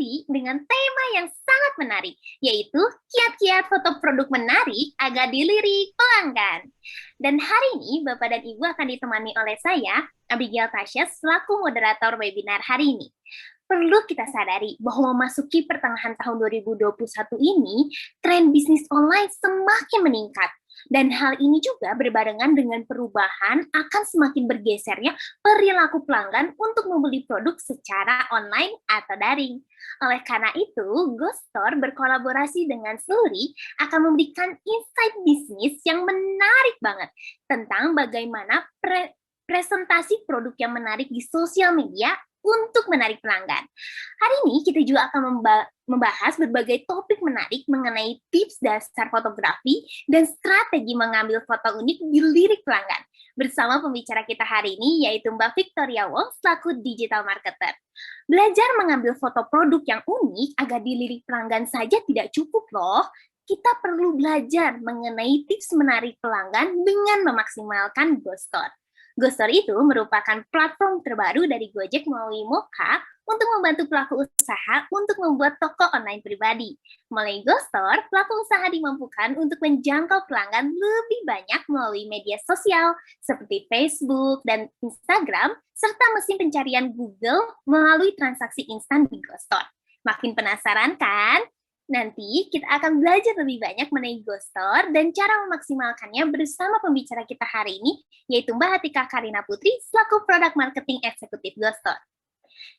kembali dengan tema yang sangat menarik, yaitu kiat-kiat foto produk menarik agar dilirik pelanggan. Dan hari ini, Bapak dan Ibu akan ditemani oleh saya, Abigail Tasya, selaku moderator webinar hari ini. Perlu kita sadari bahwa memasuki pertengahan tahun 2021 ini, tren bisnis online semakin meningkat. Dan hal ini juga berbarengan dengan perubahan akan semakin bergesernya perilaku pelanggan untuk membeli produk secara online atau daring. Oleh karena itu, GoStore berkolaborasi dengan Suri akan memberikan insight bisnis yang menarik banget tentang bagaimana presentasi produk yang menarik di sosial media untuk menarik pelanggan. Hari ini kita juga akan membahas berbagai topik menarik mengenai tips dasar fotografi dan strategi mengambil foto unik di lirik pelanggan. Bersama pembicara kita hari ini yaitu Mbak Victoria Wong selaku digital marketer. Belajar mengambil foto produk yang unik agar dilirik pelanggan saja tidak cukup loh. Kita perlu belajar mengenai tips menarik pelanggan dengan memaksimalkan GoStore. GoStore itu merupakan platform terbaru dari Gojek melalui Moka untuk membantu pelaku usaha untuk membuat toko online pribadi. Melalui GoStore, pelaku usaha dimampukan untuk menjangkau pelanggan lebih banyak melalui media sosial seperti Facebook dan Instagram, serta mesin pencarian Google melalui transaksi instan di GoStore. Makin penasaran kan? Nanti kita akan belajar lebih banyak mengenai GoStore dan cara memaksimalkannya bersama pembicara kita hari ini, yaitu Mbak Hatika Karina Putri, selaku Product Marketing Eksekutif GoStore.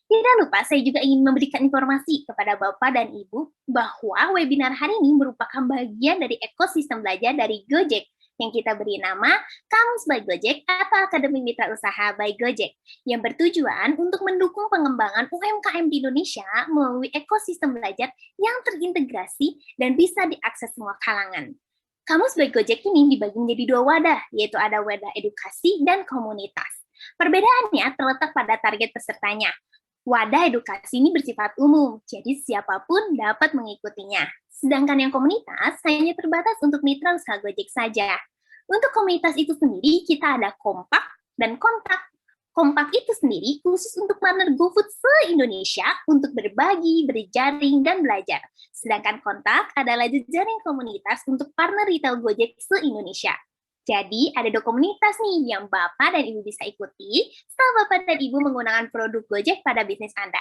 Tidak lupa, saya juga ingin memberikan informasi kepada Bapak dan Ibu bahwa webinar hari ini merupakan bagian dari ekosistem belajar dari Gojek yang kita beri nama Kamus by Gojek atau Akademi Mitra Usaha by Gojek, yang bertujuan untuk mendukung pengembangan UMKM di Indonesia melalui ekosistem belajar yang terintegrasi dan bisa diakses semua kalangan. Kamus by Gojek ini dibagi menjadi dua wadah, yaitu ada wadah edukasi dan komunitas. Perbedaannya terletak pada target pesertanya. Wadah edukasi ini bersifat umum, jadi siapapun dapat mengikutinya. Sedangkan yang komunitas hanya terbatas untuk mitra usaha Gojek saja. Untuk komunitas itu sendiri, kita ada Kompak dan Kontak. Kompak itu sendiri khusus untuk partner GoFood se-Indonesia untuk berbagi, berjaring, dan belajar. Sedangkan Kontak adalah jejaring komunitas untuk partner retail Gojek se-Indonesia. Jadi, ada dua komunitas nih yang Bapak dan Ibu bisa ikuti setelah Bapak dan Ibu menggunakan produk Gojek pada bisnis Anda.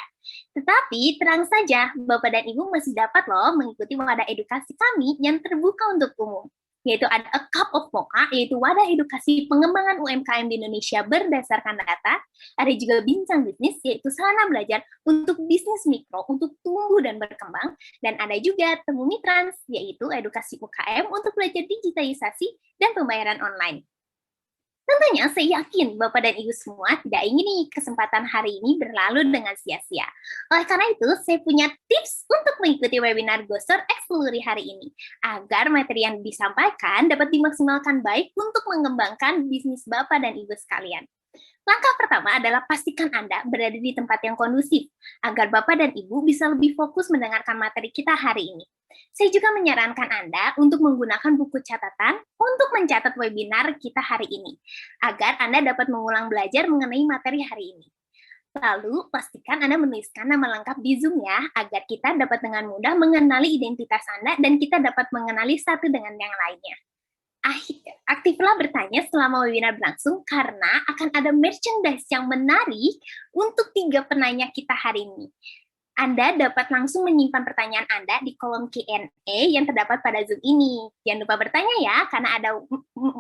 Tetapi, terang saja, Bapak dan Ibu masih dapat loh mengikuti wadah edukasi kami yang terbuka untuk umum. Yaitu ada A Cup of Mocha, yaitu wadah edukasi pengembangan UMKM di Indonesia berdasarkan data. Ada juga Bincang Bisnis, yaitu sarana belajar untuk bisnis mikro, untuk tumbuh dan berkembang. Dan ada juga Temu Mitrans, yaitu edukasi UKM untuk belajar digitalisasi dan pembayaran online. Tentunya saya yakin Bapak dan Ibu semua tidak ingin nih kesempatan hari ini berlalu dengan sia-sia. Oleh karena itu, saya punya tips untuk mengikuti webinar GoStore X Luri hari ini, agar materi yang disampaikan dapat dimaksimalkan baik untuk mengembangkan bisnis Bapak dan Ibu sekalian. Langkah pertama adalah pastikan Anda berada di tempat yang kondusif, agar Bapak dan Ibu bisa lebih fokus mendengarkan materi kita hari ini. Saya juga menyarankan Anda untuk menggunakan buku catatan untuk mencatat webinar kita hari ini, agar Anda dapat mengulang belajar mengenai materi hari ini. Lalu, pastikan Anda menuliskan nama lengkap di Zoom ya, agar kita dapat dengan mudah mengenali identitas Anda dan kita dapat mengenali satu dengan yang lainnya. Aktiflah bertanya selama webinar berlangsung karena akan ada merchandise yang menarik untuk 3 penanya kita hari ini. Anda dapat langsung menyimpan pertanyaan Anda di kolom Q&A yang terdapat pada Zoom ini. Jangan lupa bertanya ya, karena ada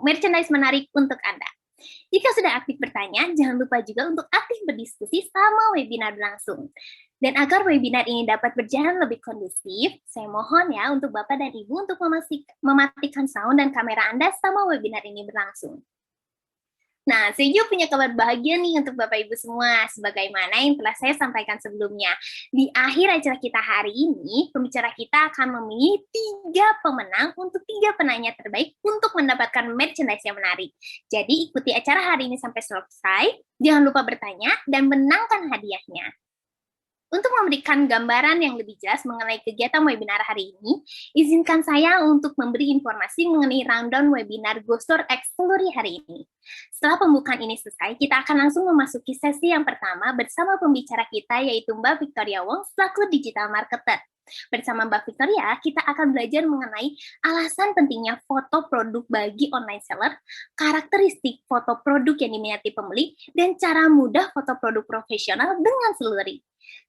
merchandise menarik untuk Anda. Jika sudah aktif bertanya, jangan lupa juga untuk aktif berdiskusi selama webinar berlangsung. Dan agar webinar ini dapat berjalan lebih kondusif, saya mohon ya untuk Bapak dan Ibu untuk mematikan sound dan kamera Anda selama webinar ini berlangsung. Nah, saya juga punya kabar bahagia nih untuk Bapak Ibu semua, sebagaimana yang telah saya sampaikan sebelumnya. Di akhir acara kita hari ini, pembicara kita akan memilih 3 pemenang untuk 3 penanya terbaik untuk mendapatkan merchandise yang menarik. Jadi, ikuti acara hari ini sampai selesai, jangan lupa bertanya, dan menangkan hadiahnya. Untuk memberikan gambaran yang lebih jelas mengenai kegiatan webinar hari ini, izinkan saya untuk memberi informasi mengenai rundown webinar GoStore X Seluri hari ini. Setelah pembukaan ini selesai, kita akan langsung memasuki sesi yang pertama bersama pembicara kita yaitu Mbak Victoria Wong selaku Digital Marketer. Bersama Mbak Victoria, kita akan belajar mengenai alasan pentingnya foto produk bagi online seller, karakteristik foto produk yang diminati pembeli, dan cara mudah foto produk profesional dengan Seluri.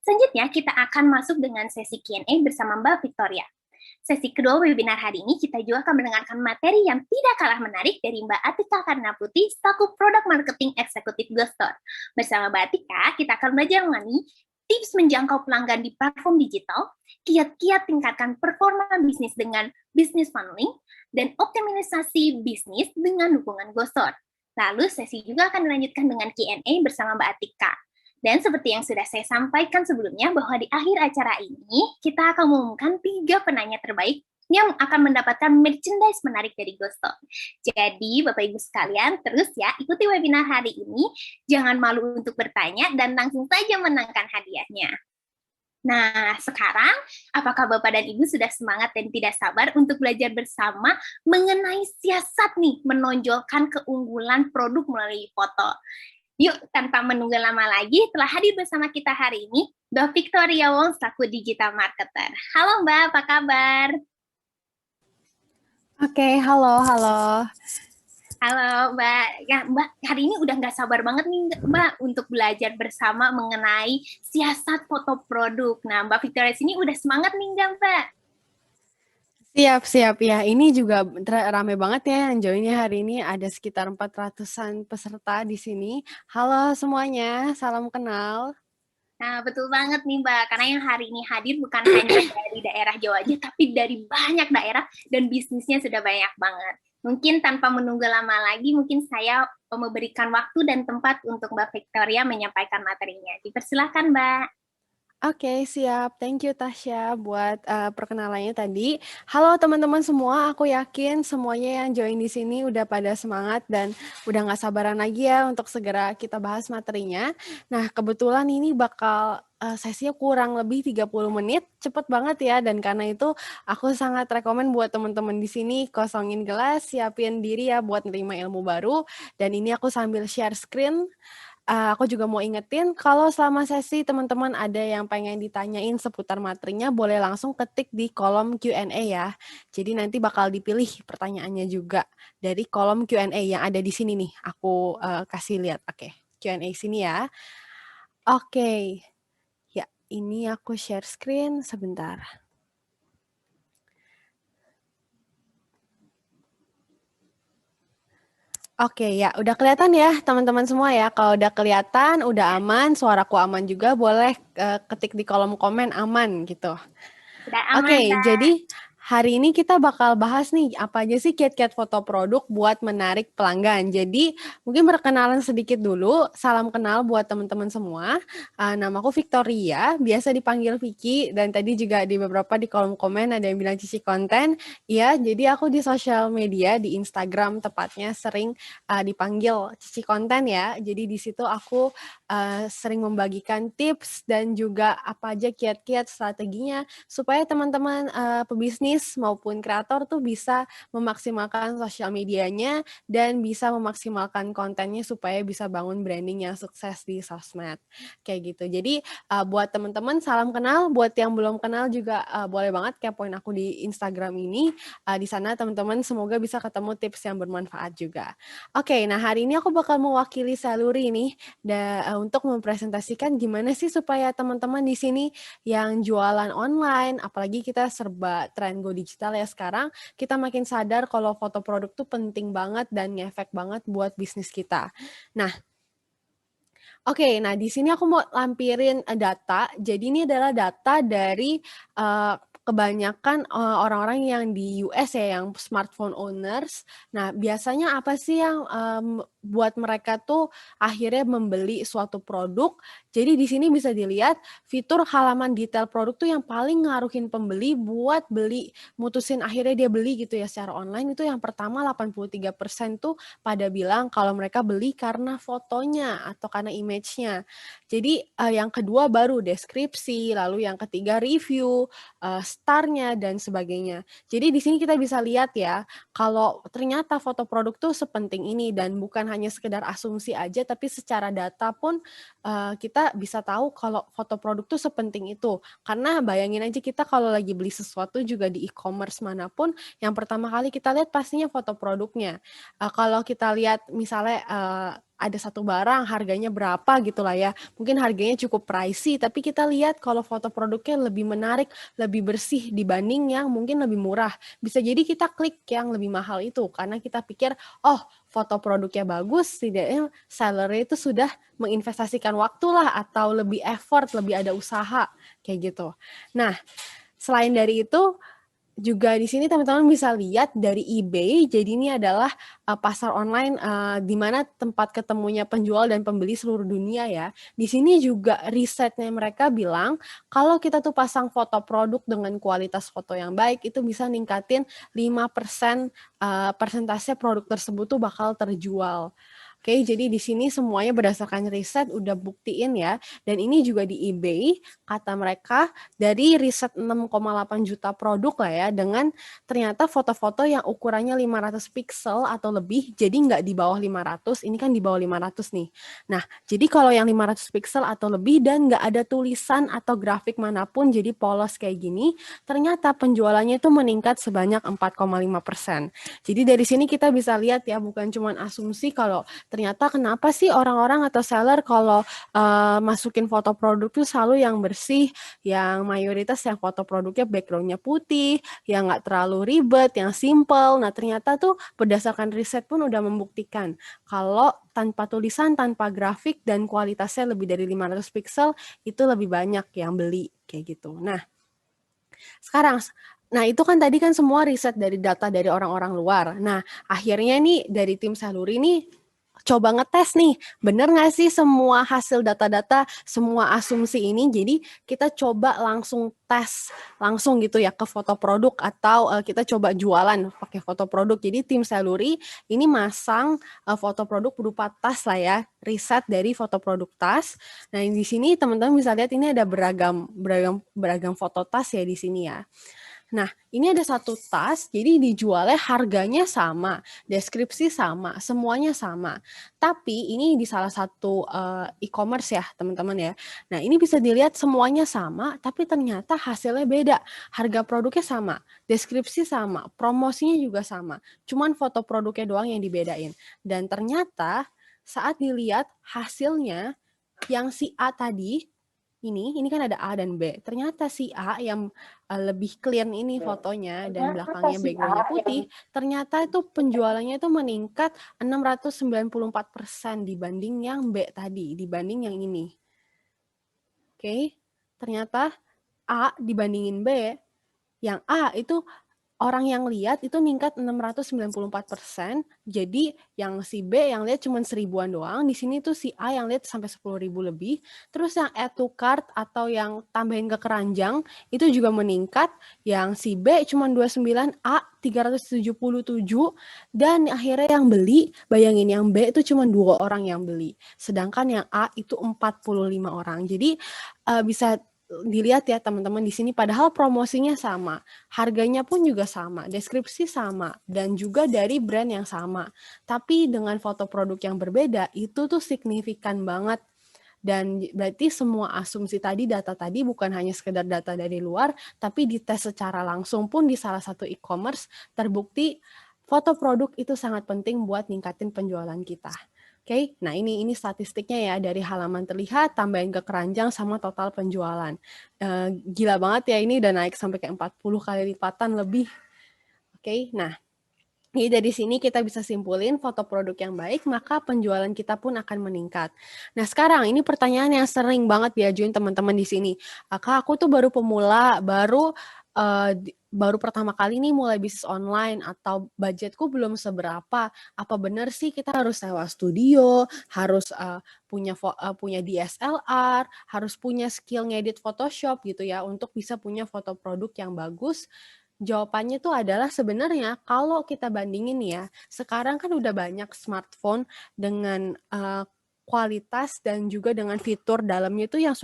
Selanjutnya, kita akan masuk dengan sesi Q&A bersama Mbak Victoria. Sesi kedua webinar hari ini, kita juga akan mendengarkan materi yang tidak kalah menarik dari Mbak Atika Karnaputri, selaku Product Marketing Eksekutif GoStore. Bersama Mbak Atika, kita akan belajar mengenai tips menjangkau pelanggan di platform digital, kiat-kiat tingkatkan performa bisnis dengan business funneling, dan optimalisasi bisnis dengan dukungan GoStore. Lalu sesi juga akan dilanjutkan dengan Q&A bersama Mbak Atika. Dan seperti yang sudah saya sampaikan sebelumnya, bahwa di akhir acara ini, kita akan mengumumkan 3 penanya terbaik yang akan mendapatkan merchandise menarik dari GoStore. Jadi, Bapak Ibu sekalian, terus ya, ikuti webinar hari ini, jangan malu untuk bertanya, dan langsung saja menangkan hadiahnya. Nah, sekarang, apakah Bapak dan Ibu sudah semangat dan tidak sabar untuk belajar bersama mengenai siasat nih, menonjolkan keunggulan produk melalui foto? Yuk, tanpa menunggu lama lagi, telah hadir bersama kita hari ini, Mbak Victoria Wong selaku Digital Marketer. Halo Mbak, apa kabar? Oke, halo. Halo Mbak, ya Mbak hari ini udah nggak sabar banget nih Mbak untuk belajar bersama mengenai siasat foto produk. Nah Mbak Victoria sini udah semangat nih nggak Mbak? Siap ya. Ini juga rame banget ya yang joinnya hari ini. Ada sekitar 400-an peserta di sini. Halo semuanya, salam kenal. Nah, betul banget nih Mbak, karena yang hari ini hadir bukan hanya dari daerah Jawa aja, tapi dari banyak daerah dan bisnisnya sudah banyak banget. Mungkin tanpa menunggu lama lagi, mungkin saya memberikan waktu dan tempat untuk Mbak Victoria menyampaikan materinya. Dipersilahkan Mbak. Oke, siap. Thank you Tasya buat perkenalannya tadi. Halo teman-teman semua, aku yakin semuanya yang join di sini udah pada semangat dan udah nggak sabaran lagi ya untuk segera kita bahas materinya. Nah, kebetulan ini bakal sesinya kurang lebih 30 menit, cepet banget ya, dan karena itu aku sangat rekomen buat teman-teman di sini kosongin gelas, siapin diri ya buat nerima ilmu baru, dan ini aku sambil share screen. Aku juga mau ingetin kalau selama sesi teman-teman ada yang pengen ditanyain seputar materinya, boleh langsung ketik di kolom Q&A ya. Jadi nanti bakal dipilih pertanyaannya juga dari kolom Q&A yang ada di sini nih. Aku kasih lihat, oke. Q&A sini ya. Oke. Ya, ini aku share screen sebentar. Oke ya, udah kelihatan ya teman-teman semua ya. Kalau udah kelihatan, udah aman, suaraku aman juga, boleh ketik di kolom komen aman gitu. Sudah aman Oke, Mbak. jadi hari ini kita bakal bahas nih apa aja sih kiat-kiat foto produk buat menarik pelanggan. Jadi mungkin perkenalan sedikit dulu, salam kenal buat teman-teman semua. Namaku Victoria, biasa dipanggil Vicky, dan tadi juga di beberapa di kolom komen ada yang bilang Cici Konten. Iya, jadi aku di sosial media, di Instagram tepatnya sering dipanggil Cici Konten ya. Jadi di situ aku sering membagikan tips dan juga apa aja kiat-kiat strateginya supaya teman-teman pebisnis maupun kreator tuh bisa memaksimalkan sosial medianya dan bisa memaksimalkan kontennya supaya bisa bangun branding yang sukses di sosmed. Kayak gitu. Jadi buat teman-teman salam kenal, buat yang belum kenal juga boleh banget kepoin aku di Instagram ini. Di sana teman-teman semoga bisa ketemu tips yang bermanfaat juga. Oke, nah hari ini aku bakal mewakili Saluri nih untuk mempresentasikan gimana sih supaya teman-teman di sini yang jualan online, apalagi kita serba tren go digital ya sekarang, kita makin sadar kalau foto produk tuh penting banget dan ngefek banget buat bisnis kita. Nah, oke, nah di sini aku mau lampirin data. Jadi ini adalah data dari kebanyakan orang-orang yang di US ya, yang smartphone owners. Nah, biasanya apa sih yang buat mereka tuh akhirnya membeli suatu produk. Jadi di sini bisa dilihat fitur halaman detail produk tuh yang paling ngaruhin pembeli buat beli, mutusin akhirnya dia beli gitu ya secara online. Itu yang pertama 83% tuh pada bilang kalau mereka beli karena fotonya atau karena image-nya. Jadi yang kedua baru deskripsi, lalu yang ketiga review, star-nya dan sebagainya. Jadi di sini kita bisa lihat ya, kalau ternyata foto produk tuh sepenting ini dan bukan hanya sekedar asumsi aja, tapi secara data pun kita bisa tahu kalau foto produk tuh sepenting itu. Karena bayangin aja kita kalau lagi beli sesuatu juga di e-commerce manapun, yang pertama kali kita lihat pastinya foto produknya. Kalau kita lihat misalnya ada satu barang harganya berapa gitu lah ya, mungkin harganya cukup pricey, tapi kita lihat kalau foto produknya lebih menarik, lebih bersih dibanding yang mungkin lebih murah. Bisa jadi kita klik yang lebih mahal itu, karena kita pikir, oh foto produknya bagus, setidaknya seller itu sudah menginvestasikan waktu lah, atau lebih effort, lebih ada usaha, kayak gitu. Nah, selain dari itu, juga di sini teman-teman bisa lihat dari eBay, jadi ini adalah pasar online di mana tempat ketemunya penjual dan pembeli seluruh dunia ya. Di sini juga risetnya mereka bilang kalau kita tuh pasang foto produk dengan kualitas foto yang baik itu bisa ningkatin 5% persentase produk tersebut tuh bakal terjual. Oke, jadi di sini semuanya berdasarkan riset udah buktiin ya. Dan ini juga di eBay, kata mereka dari riset 6,8 juta produk lah ya, dengan ternyata foto-foto yang ukurannya 500 pixel atau lebih, jadi nggak di bawah 500, ini kan di bawah 500 nih. Nah, jadi kalau yang 500 pixel atau lebih dan nggak ada tulisan atau grafik manapun, jadi polos kayak gini, ternyata penjualannya itu meningkat sebanyak 4,5%. Jadi dari sini kita bisa lihat ya, bukan cuma asumsi kalau ternyata kenapa sih orang-orang atau seller kalau masukin foto produk tuh selalu yang bersih, yang mayoritas yang foto produknya backgroundnya putih, yang nggak terlalu ribet, yang simple. Nah ternyata tuh berdasarkan riset pun udah membuktikan kalau tanpa tulisan, tanpa grafik, dan kualitasnya lebih dari 500 pixel, itu lebih banyak yang beli, kayak gitu. Nah, sekarang, nah itu kan tadi kan semua riset dari data dari orang-orang luar. Nah, akhirnya nih dari tim Saluri nih coba ngetes nih, bener nggak sih semua hasil data-data, semua asumsi ini. Jadi kita coba langsung tes, langsung gitu ya ke foto produk atau kita coba jualan pakai foto produk. Jadi tim Saluri ini masang foto produk berupa tas lah ya, riset dari foto produk tas. Nah di sini teman-teman bisa lihat ini ada beragam foto tas ya di sini ya. Nah, ini ada satu tas, jadi dijualnya harganya sama, deskripsi sama, semuanya sama. Tapi ini di salah satu e-commerce ya, teman-teman ya. Nah, ini bisa dilihat semuanya sama, tapi ternyata hasilnya beda. Harga produknya sama, deskripsi sama, promosinya juga sama. Cuman foto produknya doang yang dibedain. Dan ternyata saat dilihat hasilnya, yang si A tadi, ini kan ada A dan B. Ternyata si A yang lebih clear ini fotonya dan belakangnya backgroundnya putih, ternyata itu penjualannya itu meningkat 694% dibanding yang B tadi, dibanding yang ini. Oke, ternyata A dibandingin B, yang A itu orang yang lihat itu meningkat 694%, jadi yang si B yang lihat cuma 1000-an doang, di sini tuh si A yang lihat sampai 10.000 lebih, terus yang add to cart atau yang tambahin ke keranjang itu juga meningkat, yang si B cuma 29, A 377, dan akhirnya yang beli, bayangin yang B itu cuma 2 orang yang beli, sedangkan yang A itu 45 orang, jadi bisa dilihat ya teman-teman di sini padahal promosinya sama, harganya pun juga sama, deskripsi sama, dan juga dari brand yang sama. Tapi dengan foto produk yang berbeda, itu tuh signifikan banget. Dan berarti semua asumsi tadi, data tadi bukan hanya sekedar data dari luar, tapi dites secara langsung pun di salah satu e-commerce, terbukti foto produk itu sangat penting buat ningkatin penjualan kita. Oke, nah ini statistiknya ya dari halaman terlihat, tambahin ke keranjang sama total penjualan. Gila banget ya, ini udah naik sampai ke 40 kali lipatan lebih. Oke, nah jadi dari sini kita bisa simpulin foto produk yang baik, maka penjualan kita pun akan meningkat. Nah sekarang ini pertanyaan yang sering banget diajuin teman-teman di sini. Kak, aku tuh baru pemula, baru baru pertama kali nih mulai bisnis online atau budgetku belum seberapa, apa bener sih kita harus sewa studio, harus, punya DSLR, harus punya skill ngedit Photoshop gitu ya untuk bisa punya foto produk yang bagus? Jawabannya tuh adalah sebenarnya kalau kita bandingin ya, sekarang kan udah banyak smartphone dengan, kualitas dan juga dengan fitur dalamnya itu yang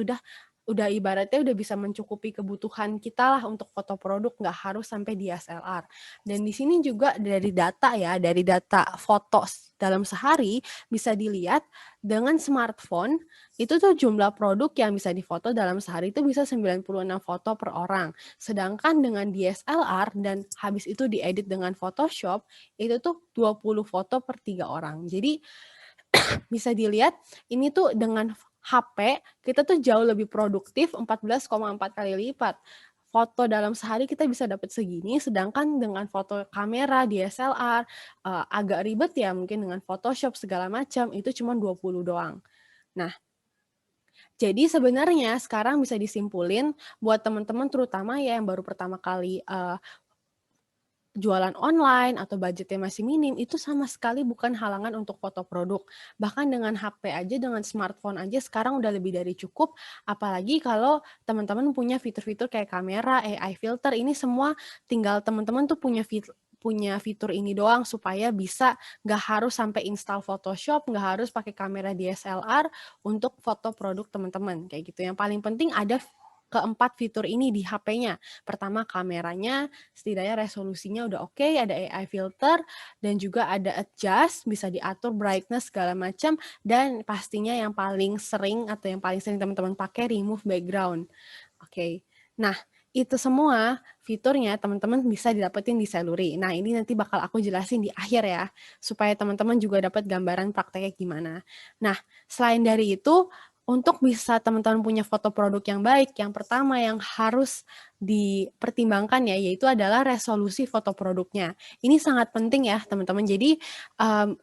udah ibaratnya udah bisa mencukupi kebutuhan kita lah untuk foto produk, nggak harus sampai DSLR. Dan di sini juga dari data ya, dari data foto dalam sehari bisa dilihat dengan smartphone itu tuh jumlah produk yang bisa difoto dalam sehari itu bisa 96 foto per orang. Sedangkan dengan DSLR dan habis itu diedit dengan Photoshop, itu tuh 20 foto per 3 orang. Jadi bisa dilihat ini tuh dengan HP kita tuh jauh lebih produktif 14,4 kali lipat. Foto dalam sehari kita bisa dapat segini, sedangkan dengan foto kamera DSLR, agak ribet ya mungkin dengan Photoshop segala macam, itu cuma 20 doang. Nah, jadi sebenarnya sekarang bisa disimpulin buat teman-teman terutama ya yang baru pertama kali, jualan online atau budgetnya masih minim, itu sama sekali bukan halangan untuk foto produk. Bahkan dengan HP aja, dengan smartphone aja sekarang udah lebih dari cukup, apalagi kalau teman-teman punya fitur-fitur kayak kamera, AI filter, ini semua tinggal teman-teman tuh punya fitur ini doang supaya bisa nggak harus sampai install Photoshop, nggak harus pakai kamera DSLR untuk foto produk teman-teman, kayak gitu. Yang paling penting ada keempat fitur ini di HP-nya. Pertama kameranya, setidaknya resolusinya udah oke, ada AI filter, dan juga ada adjust, bisa diatur brightness segala macam, dan pastinya yang paling sering atau yang paling sering teman-teman pakai remove background. Oke. Nah, itu semua fiturnya teman-teman bisa didapetin di Celluri. Nah, ini nanti bakal aku jelasin di akhir ya, supaya teman-teman juga dapat gambaran prakteknya gimana. Nah, selain dari itu, untuk bisa teman-teman punya foto produk yang baik, yang pertama yang harus dipertimbangkan ya, yaitu adalah resolusi foto produknya. Ini sangat penting ya teman-teman. Jadi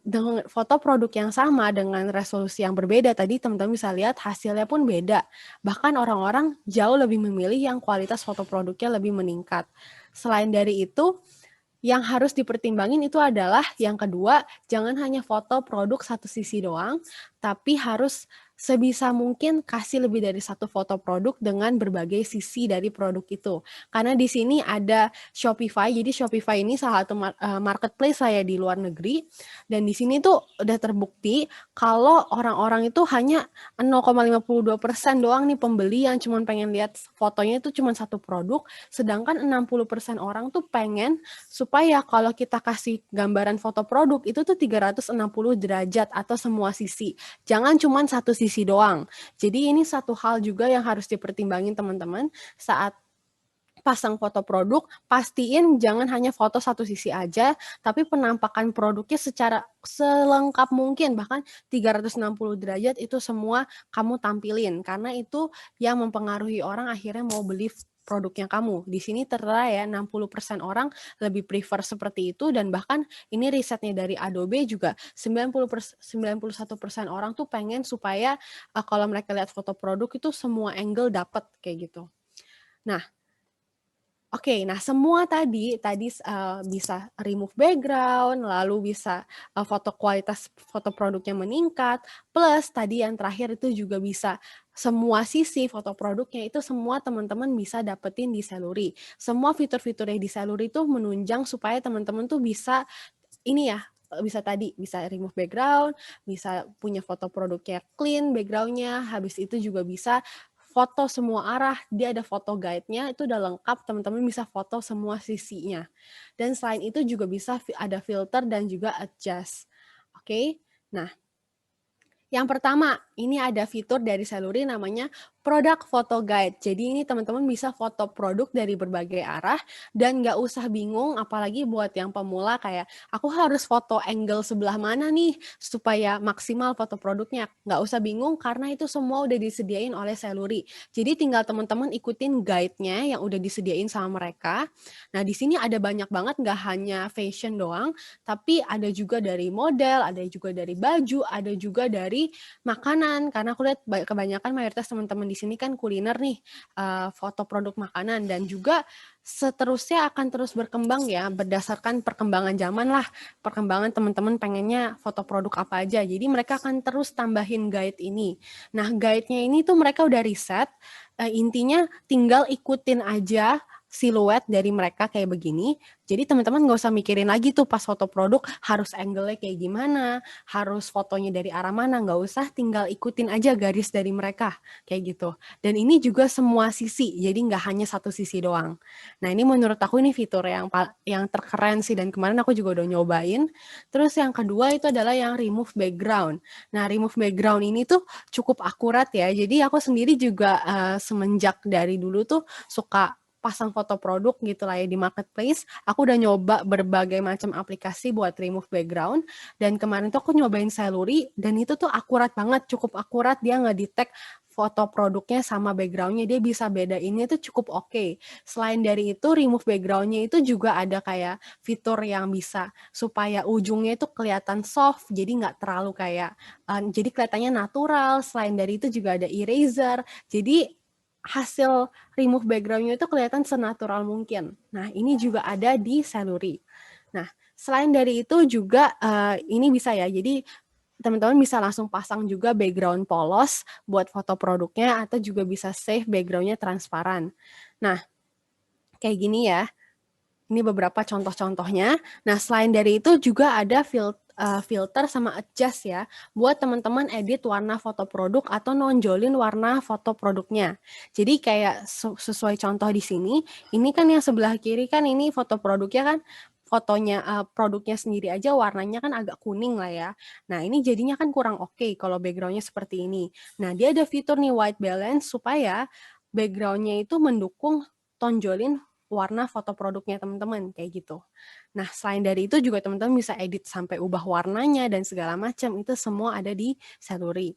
dengan foto produk yang sama dengan resolusi yang berbeda, tadi teman-teman bisa lihat hasilnya pun beda. Bahkan orang-orang jauh lebih memilih yang kualitas foto produknya lebih meningkat. Selain dari itu, yang harus dipertimbangin itu adalah yang kedua, jangan hanya foto produk satu sisi doang, tapi harus sebisa mungkin kasih lebih dari satu foto produk dengan berbagai sisi dari produk itu. Karena di sini ada Shopify, jadi Shopify ini salah satu marketplace saya di luar negeri, dan di sini tuh udah terbukti kalau orang-orang itu hanya 0,52% doang nih pembeli yang cuma pengen lihat fotonya itu cuma satu produk, sedangkan 60% orang tuh pengen supaya kalau kita kasih gambaran foto produk itu tuh 360 derajat atau semua sisi. Jangan cuma satu sisi doang. Jadi ini satu hal juga yang harus dipertimbangin teman-teman saat pasang foto produk, pastiin jangan hanya foto satu sisi aja, tapi penampakan produknya secara selengkap mungkin, bahkan 360 derajat itu semua kamu tampilin, karena itu yang mempengaruhi orang akhirnya mau beli produknya kamu. Di sini tertera ya 60% orang lebih prefer seperti itu, dan bahkan ini risetnya dari Adobe juga 91% orang tuh pengen supaya kalau mereka lihat foto produk itu semua angle dapat kayak gitu. Nah, oke, nah semua tadi bisa remove background, lalu bisa kualitas foto produknya meningkat, plus tadi yang terakhir itu juga bisa semua sisi foto produknya itu semua teman-teman bisa dapetin di Celluri. Semua fitur-fitur yang di Celluri itu menunjang supaya teman-teman tuh bisa ini ya, bisa remove background, bisa punya foto produknya clean backgroundnya, habis itu juga bisa foto semua arah, dia ada foto guide-nya, itu udah lengkap, teman-teman bisa foto semua sisinya. Dan selain itu juga bisa ada filter dan juga adjust. Oke, nah yang pertama, ini ada fitur dari Celluri namanya Product Photo Guide. Jadi ini teman-teman bisa foto produk dari berbagai arah dan nggak usah bingung, apalagi buat yang pemula kayak aku harus foto angle sebelah mana nih supaya maksimal foto produknya. Nggak usah bingung karena itu semua udah disediain oleh Celluri. Jadi tinggal teman-teman ikutin guide-nya yang udah disediain sama mereka. Nah di sini ada banyak banget, nggak hanya fashion doang, tapi ada juga dari model, ada juga dari baju, ada juga dari makanan. makanan, karena aku lihat kebanyakan mayoritas teman-teman di sini kan kuliner nih, foto produk makanan, dan juga seterusnya akan terus berkembang ya, berdasarkan perkembangan zaman lah, perkembangan teman-teman pengennya foto produk apa aja, jadi mereka akan terus tambahin guide ini. Nah, guide-nya ini tuh mereka udah riset, intinya tinggal ikutin aja siluet dari mereka kayak begini. Jadi teman-teman nggak usah mikirin lagi tuh pas foto produk harus angle-nya kayak gimana, harus fotonya dari arah mana, nggak usah, tinggal ikutin aja garis dari mereka kayak gitu. Dan ini juga semua sisi, jadi nggak hanya satu sisi doang. Nah, ini menurut aku ini fitur yang terkeren sih, dan kemarin aku juga udah nyobain. Terus yang kedua itu adalah yang remove background. Nah, remove background ini tuh cukup akurat ya. Jadi aku sendiri juga semenjak dari dulu tuh suka pasang foto produk gitu lah ya di marketplace, aku udah nyoba berbagai macam aplikasi buat remove background, dan kemarin tuh aku nyobain Celery, dan itu tuh akurat banget, cukup akurat, dia nge-detect foto produknya sama backgroundnya, dia bisa bedainnya tuh cukup oke. Selain dari itu, remove backgroundnya itu juga ada kayak fitur yang bisa supaya ujungnya itu kelihatan soft, jadi nggak terlalu kayak, jadi kelihatannya natural. Selain dari itu juga ada eraser, jadi hasil remove background-nya itu kelihatan senatural mungkin. Nah, ini juga ada di Celery. Nah, selain dari itu juga ini bisa ya, jadi teman-teman bisa langsung pasang juga background polos buat foto produknya, atau juga bisa save background-nya transparan. Nah, kayak gini ya. Ini beberapa contoh-contohnya. Nah, selain dari itu juga ada filter sama adjust ya, buat teman-teman edit warna foto produk atau nonjolin warna foto produknya. Jadi kayak sesuai contoh di sini, ini kan yang sebelah kiri kan ini foto produknya kan, fotonya produknya sendiri aja warnanya kan agak kuning lah ya. Nah, ini jadinya kan kurang oke kalau backgroundnya seperti ini. Nah, dia ada fitur nih white balance supaya backgroundnya itu mendukung tonjolin warna foto produknya teman-teman, kayak gitu. Nah, selain dari itu juga teman-teman bisa edit sampai ubah warnanya dan segala macam, itu semua ada di Celery.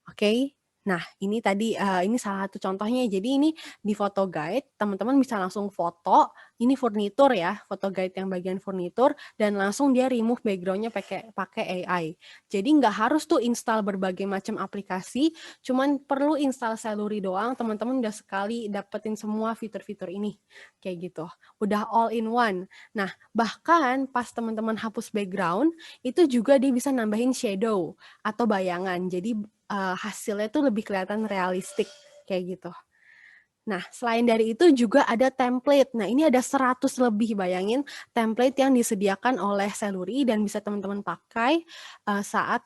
Oke. Nah, ini tadi ini salah satu contohnya. Jadi ini di foto guide, teman-teman bisa langsung foto, ini furnitur ya, foto guide yang bagian furnitur, dan langsung dia remove background-nya pakai AI. Jadi nggak harus tuh install berbagai macam aplikasi, cuman perlu install Celery doang, teman-teman udah sekali dapetin semua fitur-fitur ini. Kayak gitu. Udah all in one. Nah, bahkan pas teman-teman hapus background, itu juga dia bisa nambahin shadow atau bayangan. Jadi hasilnya tuh lebih kelihatan realistik kayak gitu. Nah, selain dari itu juga ada template. Nah, ini ada 100 lebih, bayangin, template yang disediakan oleh Celery dan bisa teman-teman pakai saat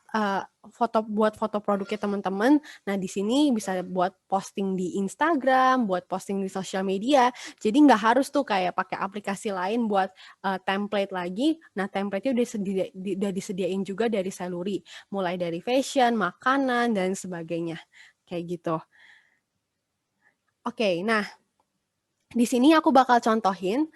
buat foto produknya teman-teman. Nah, di sini bisa buat posting di Instagram, buat posting di sosial media. Jadi nggak harus tuh kayak pakai aplikasi lain buat template lagi. Nah, template-nya udah disediain juga dari Celery, mulai dari fashion, makanan, dan sebagainya. Kayak gitu. Oke, nah di sini aku bakal contohin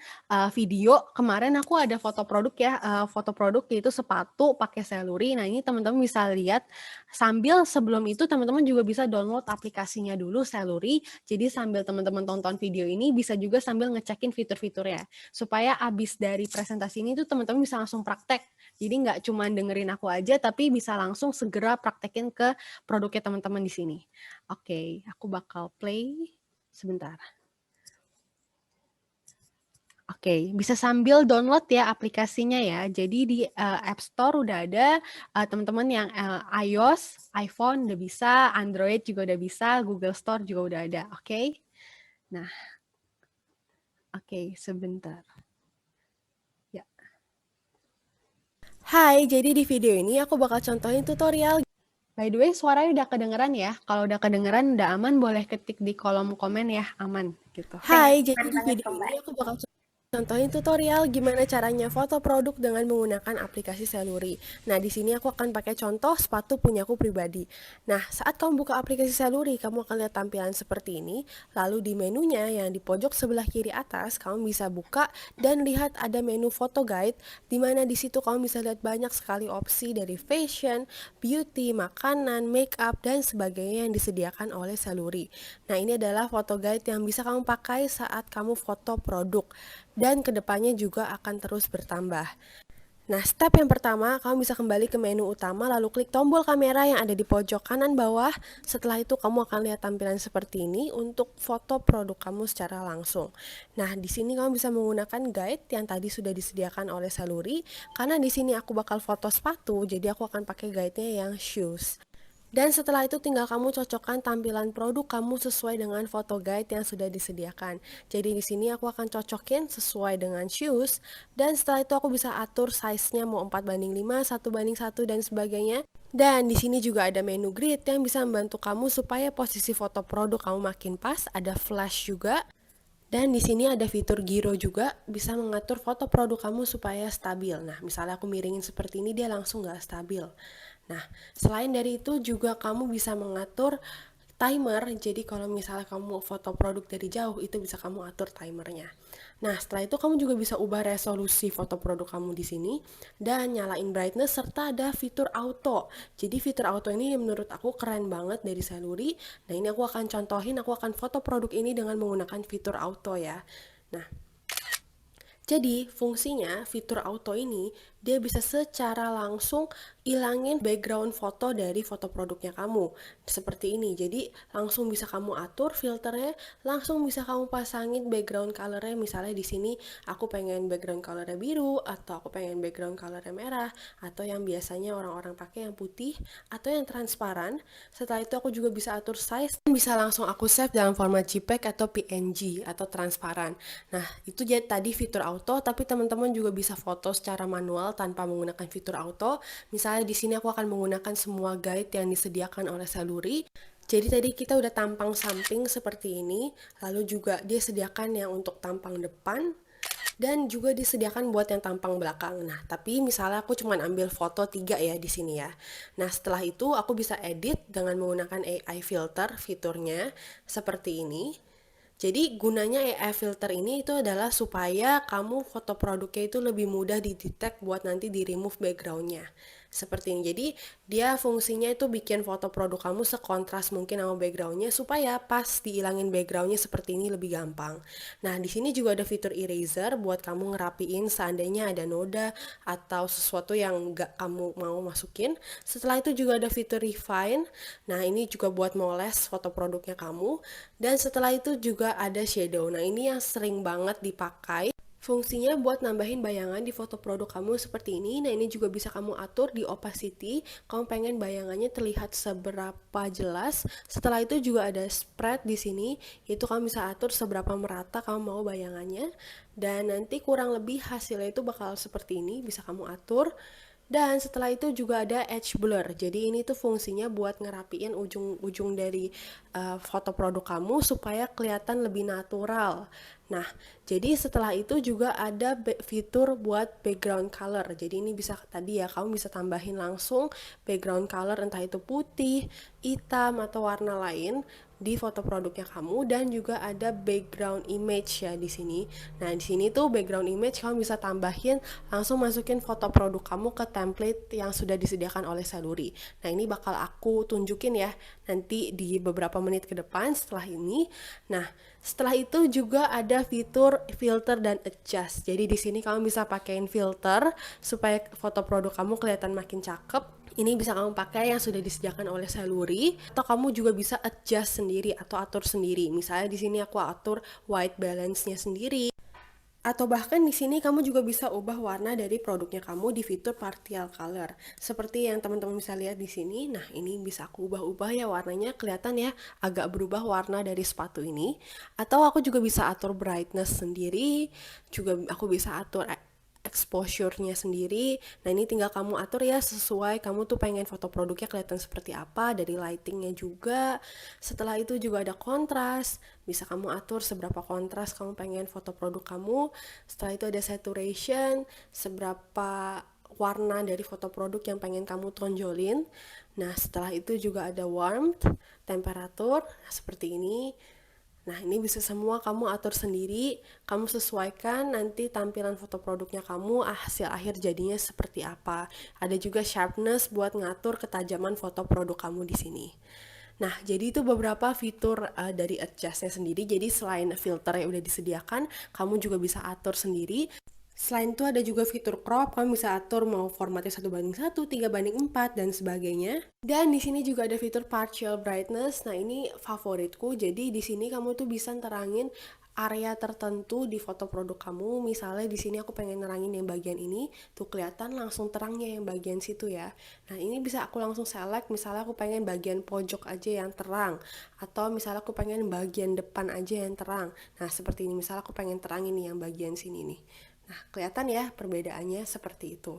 video. Kemarin aku ada foto produk ya, foto produk yaitu sepatu pakai Celery. Nah, ini teman-teman bisa lihat. Sebelum itu teman-teman juga bisa download aplikasinya dulu, Celery. Jadi sambil teman-teman tonton video ini bisa juga sambil ngecekin fitur-fiturnya. Supaya abis dari presentasi ini tuh teman-teman bisa langsung praktek. Jadi nggak cuma dengerin aku aja, tapi bisa langsung segera praktekin ke produknya teman-teman di sini. Oke, aku bakal play sebentar. Oke, bisa sambil download ya aplikasinya ya. Jadi di App Store udah ada, teman-teman yang iOS, iPhone udah bisa, Android juga udah bisa, Google Store juga udah ada, oke? Nah, oke, sebentar. Ya. Hai, jadi di video ini aku bakal contohin tutorial. By the way, suaranya udah kedengeran ya? Kalau udah kedengeran, udah aman, boleh ketik di kolom komen ya, aman gitu. Hai, jadi di video ini aku bakal contohin tutorial gimana caranya foto produk dengan menggunakan aplikasi Celery. Nah, di sini aku akan pakai contoh sepatu punyaku pribadi. Nah, saat kamu buka aplikasi Celery, kamu akan lihat tampilan seperti ini. Lalu di menunya yang di pojok sebelah kiri atas, kamu bisa buka dan lihat ada menu foto guide, di mana di situ kamu bisa lihat banyak sekali opsi dari fashion, beauty, makanan, make up, dan sebagainya yang disediakan oleh Celery. Nah, ini adalah foto guide yang bisa kamu pakai saat kamu foto produk, dan kedepannya juga akan terus bertambah. Nah, step yang pertama, kamu bisa kembali ke menu utama, lalu klik tombol kamera yang ada di pojok kanan bawah. Setelah itu, kamu akan lihat tampilan seperti ini untuk foto produk kamu secara langsung. Nah, di sini kamu bisa menggunakan guide yang tadi sudah disediakan oleh Saluri. Karena di sini aku bakal foto sepatu, jadi aku akan pakai guide-nya yang shoes. Dan setelah itu tinggal kamu cocokkan tampilan produk kamu sesuai dengan foto guide yang sudah disediakan. Jadi di sini aku akan cocokin sesuai dengan shoes, dan setelah itu aku bisa atur size-nya mau 4:5, 1:1 dan sebagainya. Dan di sini juga ada menu grid yang bisa membantu kamu supaya posisi foto produk kamu makin pas, ada flash juga. Dan di sini ada fitur gyro juga, bisa mengatur foto produk kamu supaya stabil. Nah, misalnya aku miringin seperti ini, dia langsung nggak stabil. Nah, selain dari itu juga kamu bisa mengatur timer, jadi kalau misalnya kamu foto produk dari jauh, itu bisa kamu atur timernya. Nah, setelah itu kamu juga bisa ubah resolusi foto produk kamu di sini, dan nyalain brightness, serta ada fitur auto. Jadi fitur auto ini menurut aku keren banget dari Saluri. Nah, ini aku akan contohin, aku akan foto produk ini dengan menggunakan fitur auto ya. Nah, jadi fungsinya fitur auto ini dia bisa secara langsung ilangin background foto dari foto produknya kamu. Seperti ini. Jadi langsung bisa kamu atur filternya, langsung bisa kamu pasangin background colornya. Misalnya di sini aku pengen background colornya biru, atau aku pengen background colornya merah, atau yang biasanya orang-orang pakai yang putih, atau yang transparan. Setelah itu aku juga bisa atur size, bisa langsung aku save dalam format JPEG atau PNG atau transparan. Nah, itu jadi tadi fitur auto, tapi teman-teman juga bisa foto secara manual tanpa menggunakan fitur auto. Misalnya di sini aku akan menggunakan semua guide yang disediakan oleh Saluri. Jadi tadi kita udah tampang samping seperti ini, lalu juga dia sediakan yang untuk tampang depan, dan juga disediakan buat yang tampang belakang. Nah, tapi misalnya aku cuma ambil foto 3 ya di sini ya. Nah, setelah itu aku bisa edit dengan menggunakan AI filter fiturnya seperti ini. Jadi gunanya AI filter ini itu adalah supaya kamu foto produknya itu lebih mudah didetect buat nanti di remove backgroundnya. Seperti ini. Jadi dia fungsinya itu bikin foto produk kamu sekontras mungkin sama backgroundnya supaya pas dihilangin backgroundnya seperti ini lebih gampang. Nah, di sini juga ada fitur eraser buat kamu ngerapiin seandainya ada noda atau sesuatu yang nggak kamu mau masukin. Setelah itu juga ada fitur refine. Nah, ini juga buat moles foto produknya kamu. Dan setelah itu juga ada shadow. Nah, ini yang sering banget dipakai. Fungsinya buat nambahin bayangan di foto produk kamu seperti ini. Nah, ini juga bisa kamu atur di opacity. Kamu pengen bayangannya terlihat seberapa jelas. Setelah itu juga ada spread di sini. Itu kamu bisa atur seberapa merata kamu mau bayangannya. Dan nanti kurang lebih hasilnya itu bakal seperti ini, bisa kamu atur. Dan setelah itu juga ada edge blur. Jadi ini tuh fungsinya buat ngerapiin ujung-ujung dari foto produk kamu supaya kelihatan lebih natural. Nah, jadi setelah itu juga ada fitur buat background color. Jadi ini bisa tadi ya, kamu bisa tambahin langsung background color entah itu putih, hitam atau warna lain di foto produknya kamu, dan juga ada background image ya di sini. Nah, di sini tuh background image kamu bisa tambahin, langsung masukin foto produk kamu ke template yang sudah disediakan oleh Saluri. Nah, ini bakal aku tunjukin ya nanti di beberapa menit ke depan setelah ini. Nah, setelah itu juga ada fitur filter dan adjust. Jadi di sini kamu bisa pakein filter supaya foto produk kamu kelihatan makin cakep. Ini bisa kamu pakai yang sudah disediakan oleh Saluri, atau kamu juga bisa adjust sendiri atau atur sendiri. Misalnya di sini aku atur white balance-nya sendiri. Atau bahkan di sini kamu juga bisa ubah warna dari produknya kamu di fitur partial color. Seperti yang teman-teman bisa lihat di sini. Nah, ini bisa aku ubah-ubah ya warnanya, kelihatan ya agak berubah warna dari sepatu ini. Atau aku juga bisa atur brightness sendiri, juga aku bisa atur exposure-nya sendiri. Nah, ini tinggal kamu atur ya sesuai kamu tuh pengen foto produknya kelihatan seperti apa, dari lighting-nya juga. Setelah itu juga ada kontras, bisa kamu atur seberapa kontras kamu pengen foto produk kamu. Setelah itu ada saturation, seberapa warna dari foto produk yang pengen kamu tonjolin. Nah, setelah itu juga ada warmth, temperatur, seperti ini. Nah, ini bisa semua kamu atur sendiri, kamu sesuaikan nanti tampilan foto produknya kamu, hasil akhir jadinya seperti apa. Ada juga sharpness buat ngatur ketajaman foto produk kamu di sini. Nah, jadi itu beberapa fitur dari adjustnya sendiri. Jadi selain filter yang udah disediakan, kamu juga bisa atur sendiri. Selain itu ada juga fitur crop, kamu bisa atur mau formatnya 1:1, 3:4, dan sebagainya. Dan di sini juga ada fitur partial brightness. Nah, ini favoritku. Jadi di sini kamu tuh bisa terangin area tertentu di foto produk kamu. Misalnya di sini aku pengen nerangin yang bagian ini, tuh kelihatan langsung terangnya yang bagian situ ya. Nah, ini bisa aku langsung select, misalnya aku pengen bagian pojok aja yang terang, atau misalnya aku pengen bagian depan aja yang terang. Nah, seperti ini, misalnya aku pengen terangin nih yang bagian sini nih. Nah, kelihatan ya perbedaannya seperti itu.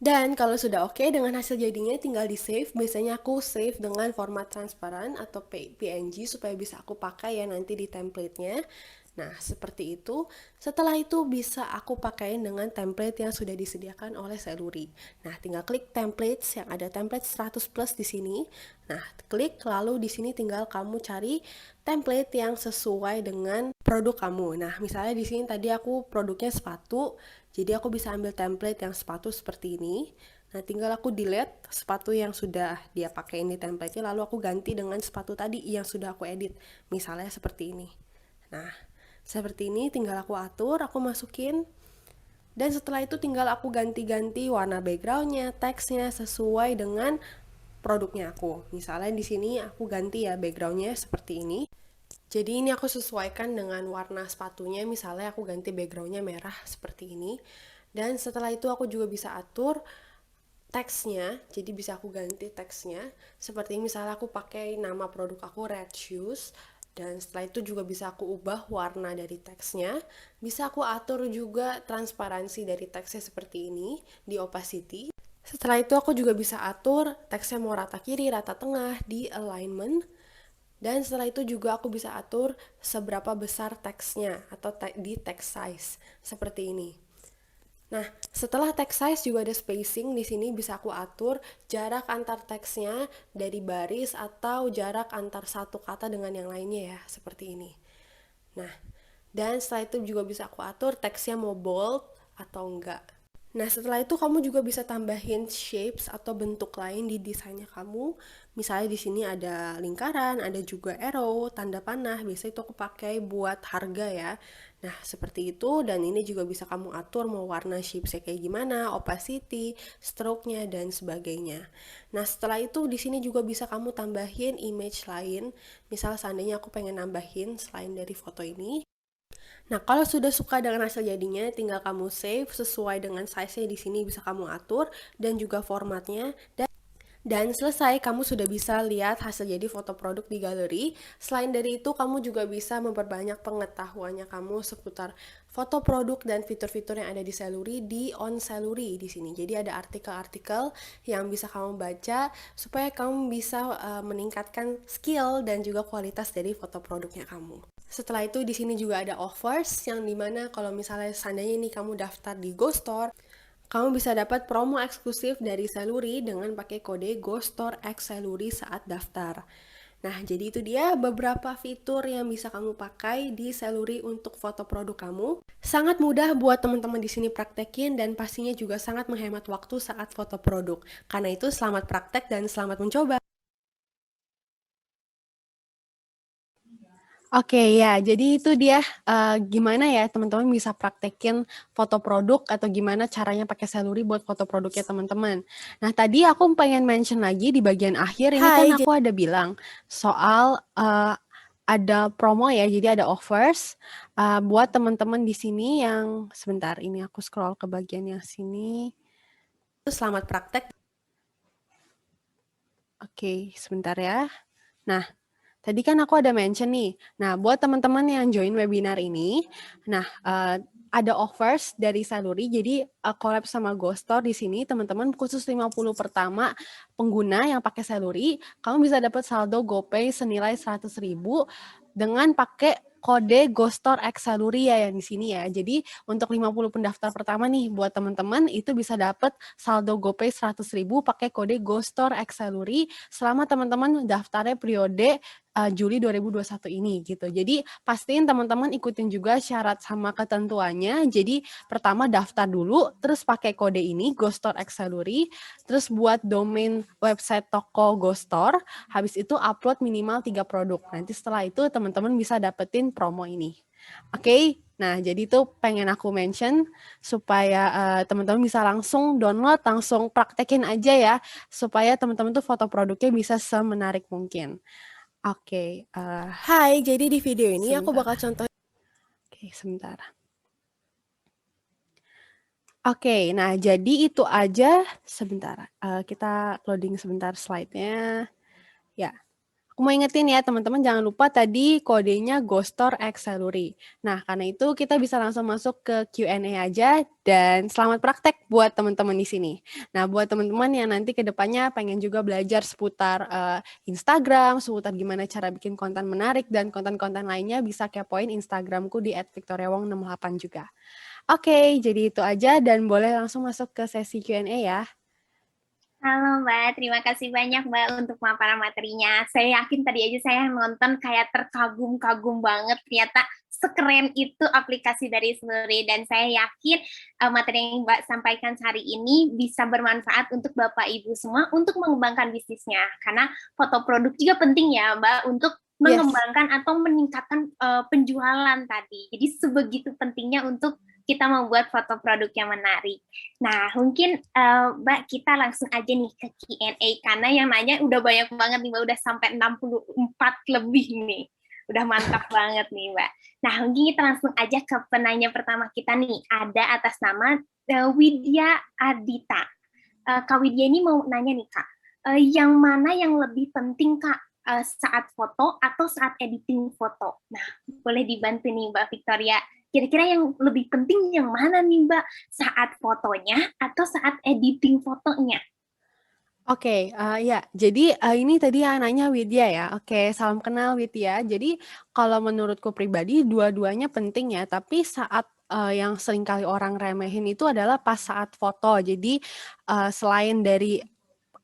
Dan kalau sudah oke dengan hasil jadinya tinggal di save. Biasanya aku save dengan format transparan atau PNG supaya bisa aku pakai ya nanti di template-nya. Nah, seperti itu. Setelah itu bisa aku pakaiin dengan template yang sudah disediakan oleh Celluri. Nah, tinggal klik templates yang ada template 100 plus di sini. Nah, klik lalu di sini tinggal kamu cari template yang sesuai dengan produk kamu. Nah, misalnya di sini tadi aku produknya sepatu, jadi aku bisa ambil template yang sepatu seperti ini. Nah, tinggal aku delete sepatu yang sudah dia pakai di template-nya, lalu aku ganti dengan sepatu tadi yang sudah aku edit. Misalnya seperti ini. Nah, seperti ini tinggal aku atur, aku masukin. Dan setelah itu tinggal aku ganti-ganti warna backgroundnya, teksnya sesuai dengan produknya aku. Misalnya di sini aku ganti ya backgroundnya seperti ini. Jadi ini aku sesuaikan dengan warna sepatunya, misalnya aku ganti backgroundnya merah seperti ini. Dan setelah itu aku juga bisa atur teksnya, jadi bisa aku ganti teksnya. Seperti misalnya aku pakai nama produk aku Red Shoes, dan setelah itu juga bisa aku ubah warna dari teksnya. Bisa aku atur juga transparansi dari teksnya seperti ini di opacity. Setelah itu aku juga bisa atur teksnya mau rata kiri, rata tengah, di alignment. Dan setelah itu juga aku bisa atur seberapa besar teksnya atau di text size seperti ini. Nah, setelah text size juga ada spacing. Di sini bisa aku atur jarak antar teksnya dari baris atau jarak antar satu kata dengan yang lainnya ya, seperti ini. Nah, dan setelah itu juga bisa aku atur teksnya mau bold atau enggak. Nah, setelah itu kamu juga bisa tambahin shapes atau bentuk lain di desainnya kamu. Misalnya di sini ada lingkaran, ada juga arrow, tanda panah. Biasanya itu aku pakai buat harga ya. Nah, seperti itu, dan ini juga bisa kamu atur mau warna shapesnya kayak gimana, opacity, stroke-nya, dan sebagainya. Nah, setelah itu di sini juga bisa kamu tambahin image lain. Misal seandainya aku pengen nambahin selain dari foto ini. Nah, kalau sudah suka dengan hasil jadinya, tinggal kamu save sesuai dengan size-nya di sini bisa kamu atur dan juga formatnya. Dan selesai, kamu sudah bisa lihat hasil jadi foto produk di galeri. Selain dari itu, kamu juga bisa memperbanyak pengetahuannya kamu seputar foto produk dan fitur-fitur yang ada di Celluri di On Celluri di sini. Jadi ada artikel-artikel yang bisa kamu baca supaya kamu bisa meningkatkan skill dan juga kualitas dari foto produknya kamu. Setelah itu di sini juga ada offers yang dimana kalau misalnya seandainya nih kamu daftar di GoStore, kamu bisa dapat promo eksklusif dari Celluri dengan pakai kode GoStore X Celluri saat daftar. Nah, jadi itu dia beberapa fitur yang bisa kamu pakai di Celluri untuk foto produk kamu. Sangat mudah buat teman-teman di sini praktekin dan pastinya juga sangat menghemat waktu saat foto produk. Karena itu selamat praktek dan selamat mencoba. Oke ya, jadi itu dia gimana ya teman-teman bisa praktekin foto produk atau gimana caranya pakai Celluri buat foto produknya teman-teman. Nah tadi aku pengen mention lagi di bagian akhir ini kan aku ada bilang soal ada promo ya, jadi ada offers buat teman-teman di sini yang sebentar ini aku scroll ke bagian yang sini. Selamat praktek. Oke, sebentar ya. Nah, tadi kan aku ada mention nih. Nah, buat teman-teman yang join webinar ini, nah ada offers dari Celluri. Jadi collab sama GoStore di sini teman-teman khusus 50 pertama pengguna yang pakai Celluri, kamu bisa dapat saldo GoPay senilai 100.000 dengan pakai kode GoStore X Celluri ya yang di sini ya. Jadi untuk 50 pendaftar pertama nih buat teman-teman itu bisa dapat saldo GoPay 100.000 pakai kode GoStore X Celluri selama teman-teman daftarnya periode Juli 2021 ini gitu. Jadi pastiin teman-teman ikutin juga syarat sama ketentuannya. Jadi pertama daftar dulu, terus pakai kode ini GoStore X Celluri, terus buat domain website toko GoStore, habis itu upload minimal 3 produk. Nanti setelah itu teman-teman bisa dapetin promo ini. Oke, Nah, jadi itu pengen aku mention supaya teman-teman bisa langsung download, langsung praktekin aja ya, supaya teman-teman tuh foto produknya bisa semenarik mungkin. Oke, Hai, jadi di video ini aku sebentar. bakal contoh. Oke, sebentar. Oke, nah jadi itu aja. Sebentar, kita loading sebentar slide-nya. Ya, aku mau ingetin ya teman-teman, jangan lupa tadi kodenya Ghostor X Celery. Nah, karena itu kita bisa langsung masuk ke Q&A aja, dan selamat praktek buat teman-teman di sini. Nah, buat teman-teman yang nanti ke depannya pengen juga belajar seputar Instagram, seputar gimana cara bikin konten menarik dan konten-konten lainnya, bisa kepoin Instagramku di @victoriawong68 juga. Oke, jadi itu aja dan boleh langsung masuk ke sesi Q&A ya. Halo Mbak, terima kasih banyak Mbak untuk pemaparan materinya. Saya yakin tadi aja saya nonton kayak terkagum-kagum banget, ternyata sekeren itu aplikasi dari Slurry, dan saya yakin materi yang Mbak sampaikan hari ini bisa bermanfaat untuk Bapak Ibu semua untuk mengembangkan bisnisnya. Karena foto produk juga penting ya Mbak untuk mengembangkan atau meningkatkan penjualan tadi. Jadi sebegitu pentingnya untuk kita membuat foto produk yang menarik. Nah, mungkin Mbak kita langsung aja nih ke Q&A, karena yang nanya udah banyak banget nih Mbak, udah sampai 64 lebih nih. Udah mantap banget nih Mbak. Nah, mungkin kita langsung aja ke penanya pertama kita nih. Ada atas nama Widya Adita. Kak Widya ini mau nanya nih Kak, yang mana yang lebih penting Kak, saat foto atau saat editing foto? Nah, boleh dibantu nih Mbak Victoria. Kira-kira yang lebih penting yang mana nih Mbak? Saat fotonya atau saat editing fotonya? Oke, ya. Jadi ini tadi yang nanya Widya ya. Oke, salam kenal Widya. Jadi kalau menurutku pribadi dua-duanya penting ya. Tapi saat yang seringkali orang remehin itu adalah pas saat foto. Jadi selain dari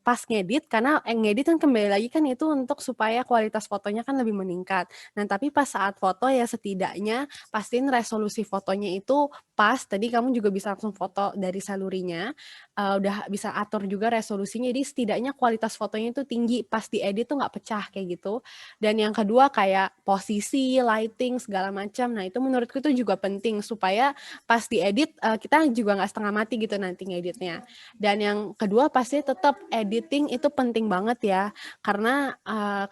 pas ngedit, karena ngedit kan kembali lagi kan itu untuk supaya kualitas fotonya kan lebih meningkat. Nah, tapi pas saat foto ya setidaknya pastiin resolusi fotonya itu pas. Tadi kamu juga bisa langsung foto dari salurinya, udah bisa atur juga resolusinya, jadi setidaknya kualitas fotonya itu tinggi, pas diedit tuh nggak pecah kayak gitu. Dan yang kedua kayak posisi, lighting, segala macam. Nah, itu menurutku itu juga penting supaya pas diedit kita juga nggak setengah mati gitu nanti ngeditnya. Dan yang kedua pasti tetap editing itu penting banget ya, karena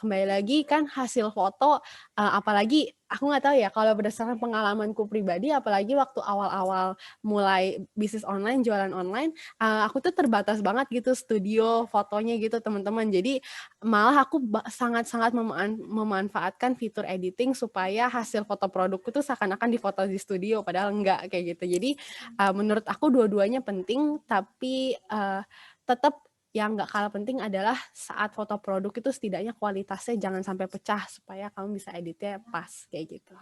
kembali lagi kan hasil foto, apalagi aku nggak tahu ya kalau berdasarkan pengalamanku pribadi, apalagi waktu awal-awal mulai bisnis online, jualan online, aku tuh terbatas banget gitu studio fotonya gitu teman-teman. Jadi malah aku sangat-sangat memanfaatkan fitur editing supaya hasil foto produkku tuh seakan-akan difoto di studio, padahal enggak kayak gitu. Jadi menurut aku dua-duanya penting, tapi tetap yang nggak kalah penting adalah saat foto produk itu setidaknya kualitasnya jangan sampai pecah supaya kamu bisa editnya pas kayak gitu.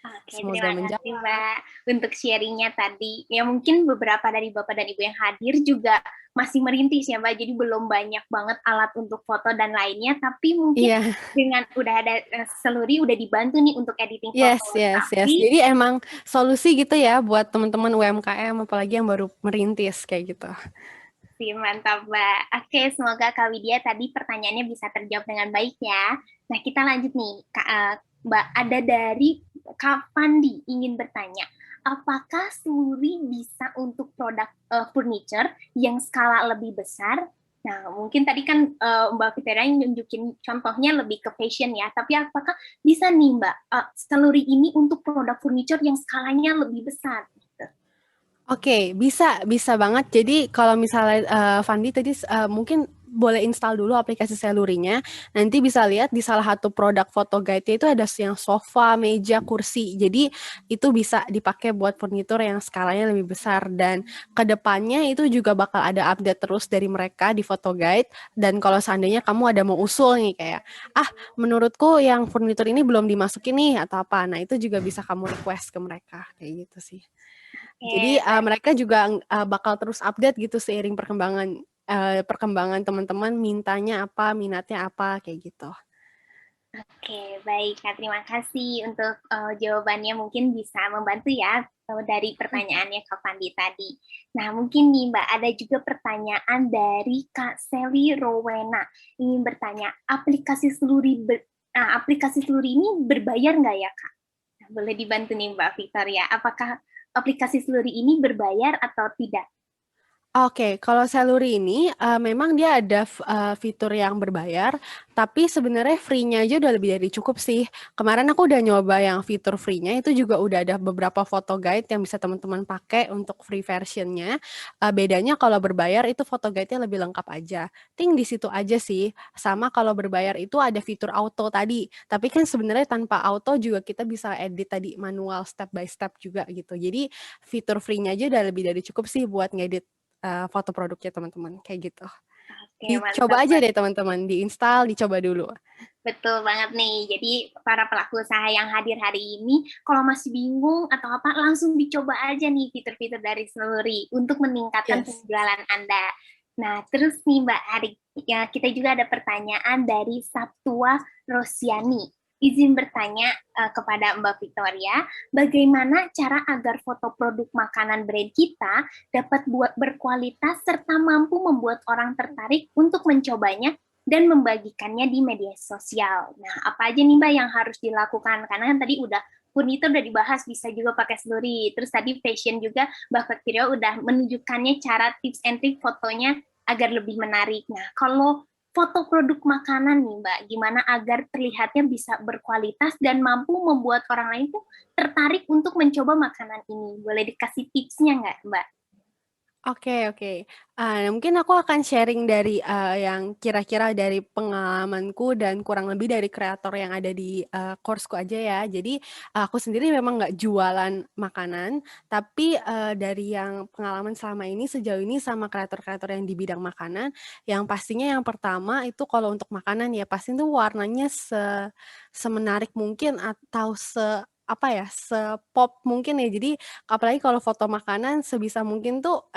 Oke, Semoga terima menjawab. kasih Mbak untuk sharingnya tadi. Ya mungkin beberapa dari Bapak dan Ibu yang hadir juga masih merintis ya Mbak, jadi belum banyak banget alat untuk foto dan lainnya, tapi mungkin dengan udah ada Slurry udah dibantu nih untuk editing foto. Yes. Tapi Jadi emang solusi gitu ya buat teman-teman UMKM apalagi yang baru merintis kayak gitu. Mantap, Mbak. Oke, semoga Kak Widya tadi pertanyaannya bisa terjawab dengan baik ya. Nah, kita lanjut nih, Mbak. Ada dari Kak Fandi ingin bertanya, apakah Slurry bisa untuk produk furniture yang skala lebih besar? Nah, mungkin tadi kan Mbak Fitera yang nunjukin contohnya lebih ke fashion ya, tapi apakah bisa nih Mbak, Slurry ini untuk produk furniture yang skalanya lebih besar? Oke, bisa banget. Jadi kalau misalnya Fandi tadi mungkin boleh install dulu aplikasi Selurinya. Nanti bisa lihat di salah satu produk foto guide itu ada yang sofa, meja, kursi. Jadi itu bisa dipakai buat furnitur yang skalanya lebih besar. Dan kedepannya itu juga bakal ada update terus dari mereka di foto guide. Dan kalau seandainya kamu ada mau usul nih kayak, menurutku yang furnitur ini belum dimasukin nih atau apa. Nah itu juga bisa kamu request ke mereka kayak gitu sih. Jadi mereka juga bakal terus update gitu seiring perkembangan teman-teman mintanya apa, minatnya apa kayak gitu. Oke, baik. Nah, terima kasih untuk jawabannya. Mungkin bisa membantu ya dari pertanyaannya Kak Fandi tadi. Nah, mungkin nih Mbak, ada juga pertanyaan dari Kak Sally Rowena. Ingin bertanya, aplikasi Slurry ini berbayar nggak ya Kak? Nah, Boleh dibantu nih Mbak Victoria, apakah aplikasi Sluri ini berbayar atau tidak? Oke, kalau Salary ini memang dia ada fitur yang berbayar, tapi sebenarnya free-nya aja udah lebih dari cukup sih. Kemarin aku udah nyoba yang fitur free-nya, itu juga udah ada beberapa foto guide yang bisa teman-teman pakai untuk free version-nya. Bedanya kalau berbayar itu foto guide-nya lebih lengkap aja. Ting di situ aja sih. Sama kalau berbayar itu ada fitur auto tadi. Tapi kan sebenarnya tanpa auto juga kita bisa edit tadi manual step by step juga gitu. Jadi fitur free-nya aja udah lebih dari cukup sih buat ngedit foto produknya teman-teman kayak gitu. Oke, mantap Dicoba aja Mbak. deh teman-teman, diinstal, dicoba dulu. Betul banget nih. Jadi para pelaku usaha yang hadir hari ini, kalau masih bingung atau apa, langsung dicoba aja nih fitur-fitur dari Sluri untuk meningkatkan Yes. penjualan Anda. Nah, terus nih Mbak, hari ya, kita juga ada pertanyaan dari Saptua Rosiani. Izin bertanya kepada Mbak Victoria, bagaimana cara agar foto produk makanan brand kita dapat berkualitas serta mampu membuat orang tertarik untuk mencobanya dan membagikannya di media sosial. Nah, apa aja nih Mbak yang harus dilakukan? Karena kan tadi udah furnitur udah dibahas, bisa juga pakai Slurry. Terus tadi fashion juga Mbak Victoria udah menunjukkannya cara tips and trick fotonya agar lebih menarik. Nah, kalau foto produk makanan nih Mbak, gimana agar terlihatnya bisa berkualitas dan mampu membuat orang lain tuh tertarik untuk mencoba makanan ini? Boleh dikasih tipsnya nggak Mbak? Oke. Mungkin aku akan sharing dari yang kira-kira dari pengalamanku dan kurang lebih dari kreator yang ada di courseku aja ya. Jadi aku sendiri memang nggak jualan makanan, tapi dari yang pengalaman selama ini sejauh ini sama kreator-kreator yang di bidang makanan, yang pastinya yang pertama itu kalau untuk makanan ya pasti itu warnanya semenarik mungkin atau apa ya, sepop mungkin ya. Jadi apalagi kalau foto makanan sebisa mungkin tuh,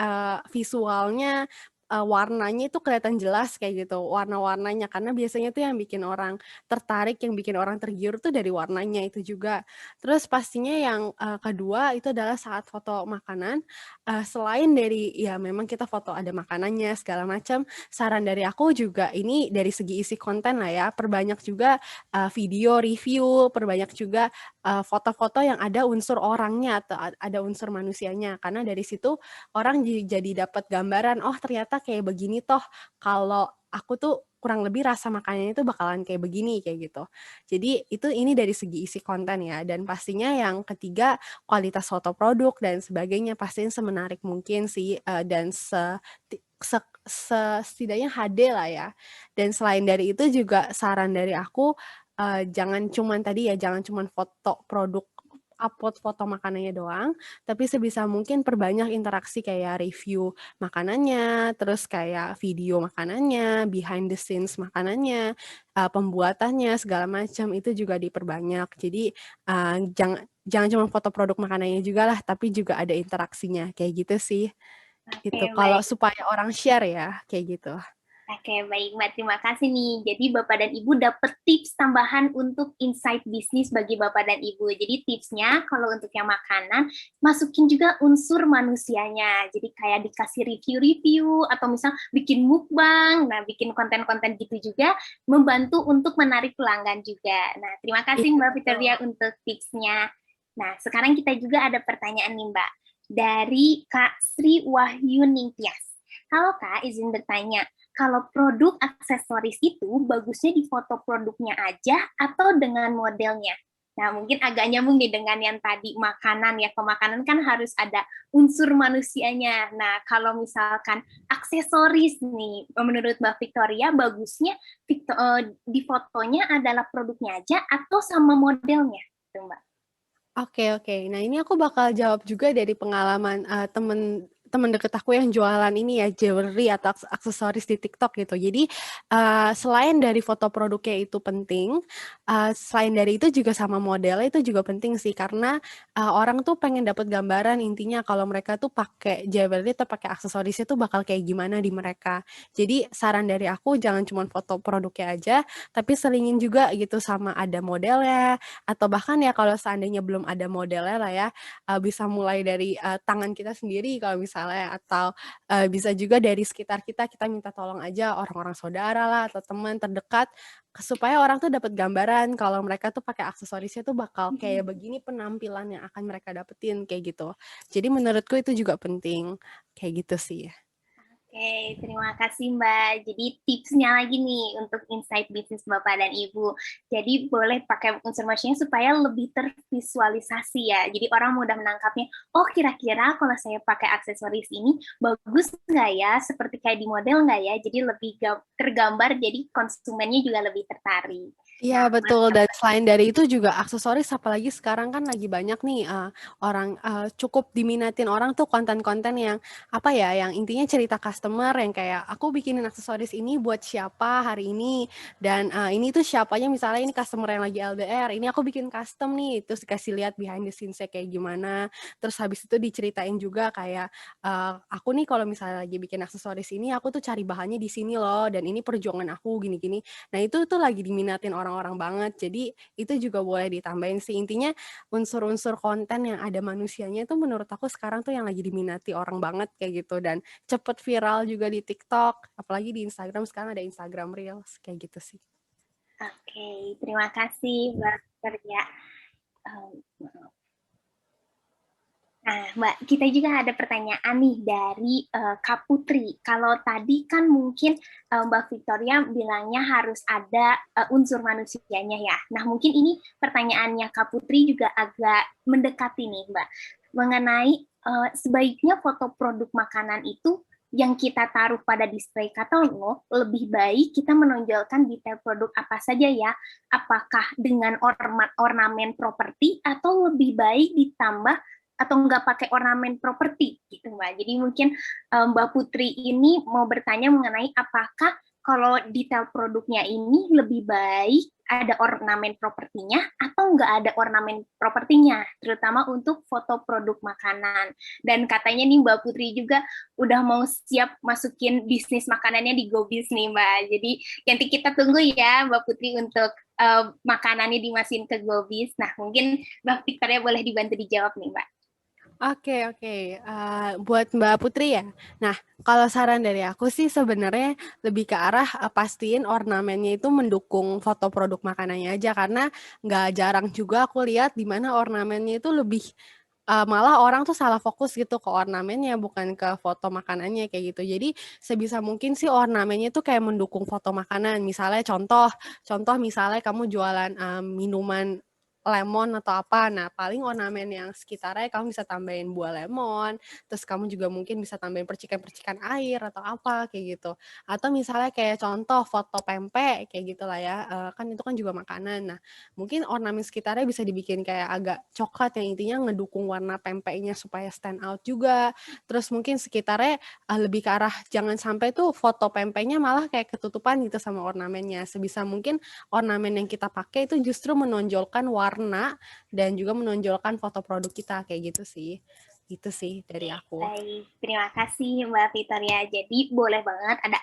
visualnya, warnanya itu kelihatan jelas kayak gitu, warna-warnanya. Karena biasanya tuh yang bikin orang tertarik, yang bikin orang tergiur tuh dari warnanya itu juga. Terus pastinya yang, kedua itu adalah saat foto makanan, selain dari ya memang kita foto ada makanannya segala macam, saran dari aku juga ini dari segi isi konten lah ya, perbanyak juga, video review, perbanyak juga foto-foto yang ada unsur orangnya atau ada unsur manusianya. Karena dari situ orang jadi dapat gambaran, oh ternyata kayak begini toh kalau aku tuh kurang lebih rasa makanannya itu bakalan kayak begini, kayak gitu. Jadi ini dari segi isi konten ya, dan pastinya yang ketiga kualitas foto produk dan sebagainya, pastiin semenarik mungkin sih, dan setidaknya HD lah ya. Dan selain dari itu juga saran dari aku, jangan cuman tadi ya, jangan cuman foto produk, upload foto makanannya doang, tapi sebisa mungkin perbanyak interaksi kayak review makanannya, terus kayak video makanannya, behind the scenes makanannya, pembuatannya, segala macam itu juga diperbanyak. Jadi, jangan jangan cuma foto produk makanannya juga lah, tapi juga ada interaksinya, kayak gitu sih. Oke, Gitu, kalau baik. supaya orang share ya, kayak gitu. Oke, baik Mbak. Terima kasih nih. Jadi Bapak dan Ibu dapat tips tambahan untuk insight bisnis bagi Bapak dan Ibu. Jadi tipsnya kalau untuk yang makanan, masukin juga unsur manusianya. Jadi kayak dikasih review-review atau misal bikin mukbang, nah bikin konten-konten gitu juga membantu untuk menarik pelanggan juga. Nah, terima kasih Iya, Mbak betul. Victoria untuk tipsnya. Nah, sekarang kita juga ada pertanyaan nih Mbak. Dari Kak Sri Wahyuning Tias. Halo Kak, izin bertanya kalau produk aksesoris itu bagusnya di foto produknya aja atau dengan modelnya? Nah, mungkin agak nyambung nih dengan yang tadi makanan ya. Ke makanan kan harus ada unsur manusianya. Nah, kalau misalkan aksesoris nih, menurut Mbak Victoria, bagusnya di fotonya adalah produknya aja atau sama modelnya? Tuh, Mbak. Oke. Nah, ini aku bakal jawab juga dari pengalaman, temen deket aku yang jualan ini ya, jewelry atau aksesoris di TikTok gitu. Jadi, selain dari foto produknya itu penting, selain dari itu juga sama modelnya itu juga penting sih, karena, orang tuh pengen dapat gambaran intinya kalau mereka tuh pakai jewelry atau pakai aksesorisnya tuh bakal kayak gimana di mereka. Jadi saran dari aku jangan cuma foto produknya aja, tapi selingin juga gitu sama ada modelnya, atau bahkan ya kalau seandainya belum ada modelnya lah ya, bisa mulai dari, tangan kita sendiri kalau misalnya misalnya, atau bisa juga dari sekitar kita, kita minta tolong aja orang-orang saudara lah atau teman terdekat, supaya orang tuh dapat gambaran kalau mereka tuh pakai aksesorisnya tuh bakal kayak begini penampilan yang akan mereka dapetin, kayak gitu. Jadi menurutku itu juga penting, kayak gitu sih. Oke, terima kasih Mbak. Jadi tipsnya lagi nih untuk insight bisnis Bapak dan Ibu. Jadi boleh pakai unsur manusianya supaya lebih tervisualisasi ya. Jadi orang mudah menangkapnya, oh kira-kira kalau saya pakai aksesoris ini bagus nggak ya? Seperti kayak di model nggak ya? Jadi lebih tergambar, jadi konsumennya juga lebih tertarik. Nah, Iya betul, dan selain dari itu juga aksesoris, apalagi sekarang kan lagi banyak nih orang cukup diminatin orang tuh konten-konten yang apa ya, yang intinya cerita customer yang kayak aku bikinin aksesoris ini buat siapa hari ini, dan ini tuh siapanya, misalnya ini customer yang lagi LDR, ini aku bikin custom nih, terus dikasih lihat behind the scenes-nya kayak gimana, terus habis itu diceritain juga kayak aku nih kalau misalnya lagi bikin aksesoris ini, aku tuh cari bahannya di sini loh, dan ini perjuangan aku gini-gini. Nah itu tuh lagi diminatin orang-orang banget, jadi itu juga boleh ditambahin sih. Intinya unsur-unsur konten yang ada manusianya itu menurut aku sekarang tuh yang lagi diminati orang banget kayak gitu, dan cepet viral juga di TikTok, apalagi di Instagram sekarang ada Instagram Reels, kayak gitu sih. Oke, terima kasih Mbak Victoria. Nah, Mbak, kita juga ada pertanyaan nih dari Kak Putri. Kalau tadi kan mungkin Mbak Victoria bilangnya harus ada unsur manusianya ya. Nah, mungkin ini pertanyaannya Kak Putri juga agak mendekati nih, Mbak. Mengenai sebaiknya foto produk makanan itu yang kita taruh pada display katalog, lebih baik kita menonjolkan detail produk apa saja ya. Apakah dengan ornamen properti atau lebih baik ditambah atau nggak pakai ornamen properti gitu Mbak. Jadi mungkin Mbak Putri ini mau bertanya mengenai apakah kalau detail produknya ini lebih baik ada ornamen propertinya atau nggak ada ornamen propertinya, terutama untuk foto produk makanan. Dan katanya nih Mbak Putri juga udah mau siap masukin bisnis makanannya di GoBiz nih Mbak. Jadi nanti kita tunggu ya Mbak Putri untuk makanannya dimasukin ke GoBiz. Nah mungkin Mbak Victoria boleh dibantu dijawab nih Mbak. Oke, buat Mbak Putri ya. Nah, kalau saran dari aku sih sebenarnya lebih ke arah pastiin ornamennya itu mendukung foto produk makanannya aja, karena nggak jarang juga aku lihat di mana ornamennya itu lebih malah orang tuh salah fokus gitu ke ornamennya, bukan ke foto makanannya kayak gitu. Jadi sebisa mungkin sih ornamennya tuh kayak mendukung foto makanan. Misalnya contoh misalnya kamu jualan minuman lemon atau apa, nah paling ornamen yang sekitarnya kamu bisa tambahin buah lemon, terus kamu juga mungkin bisa tambahin percikan-percikan air atau apa kayak gitu. Atau misalnya kayak contoh foto pempek kayak gitulah ya, kan itu kan juga makanan. Nah, mungkin ornamen sekitarnya bisa dibikin kayak agak coklat yang intinya ngedukung warna pempeknya supaya stand out juga. Terus mungkin sekitarnya lebih ke arah jangan sampai tuh foto pempeknya malah kayak ketutupan gitu sama ornamennya. Sebisa mungkin ornamen yang kita pakai itu justru menonjolkan warna dan juga menonjolkan foto produk kita kayak gitu sih. Itu sih dari aku. Baik, terima kasih Mbak Victoria. Jadi boleh banget ada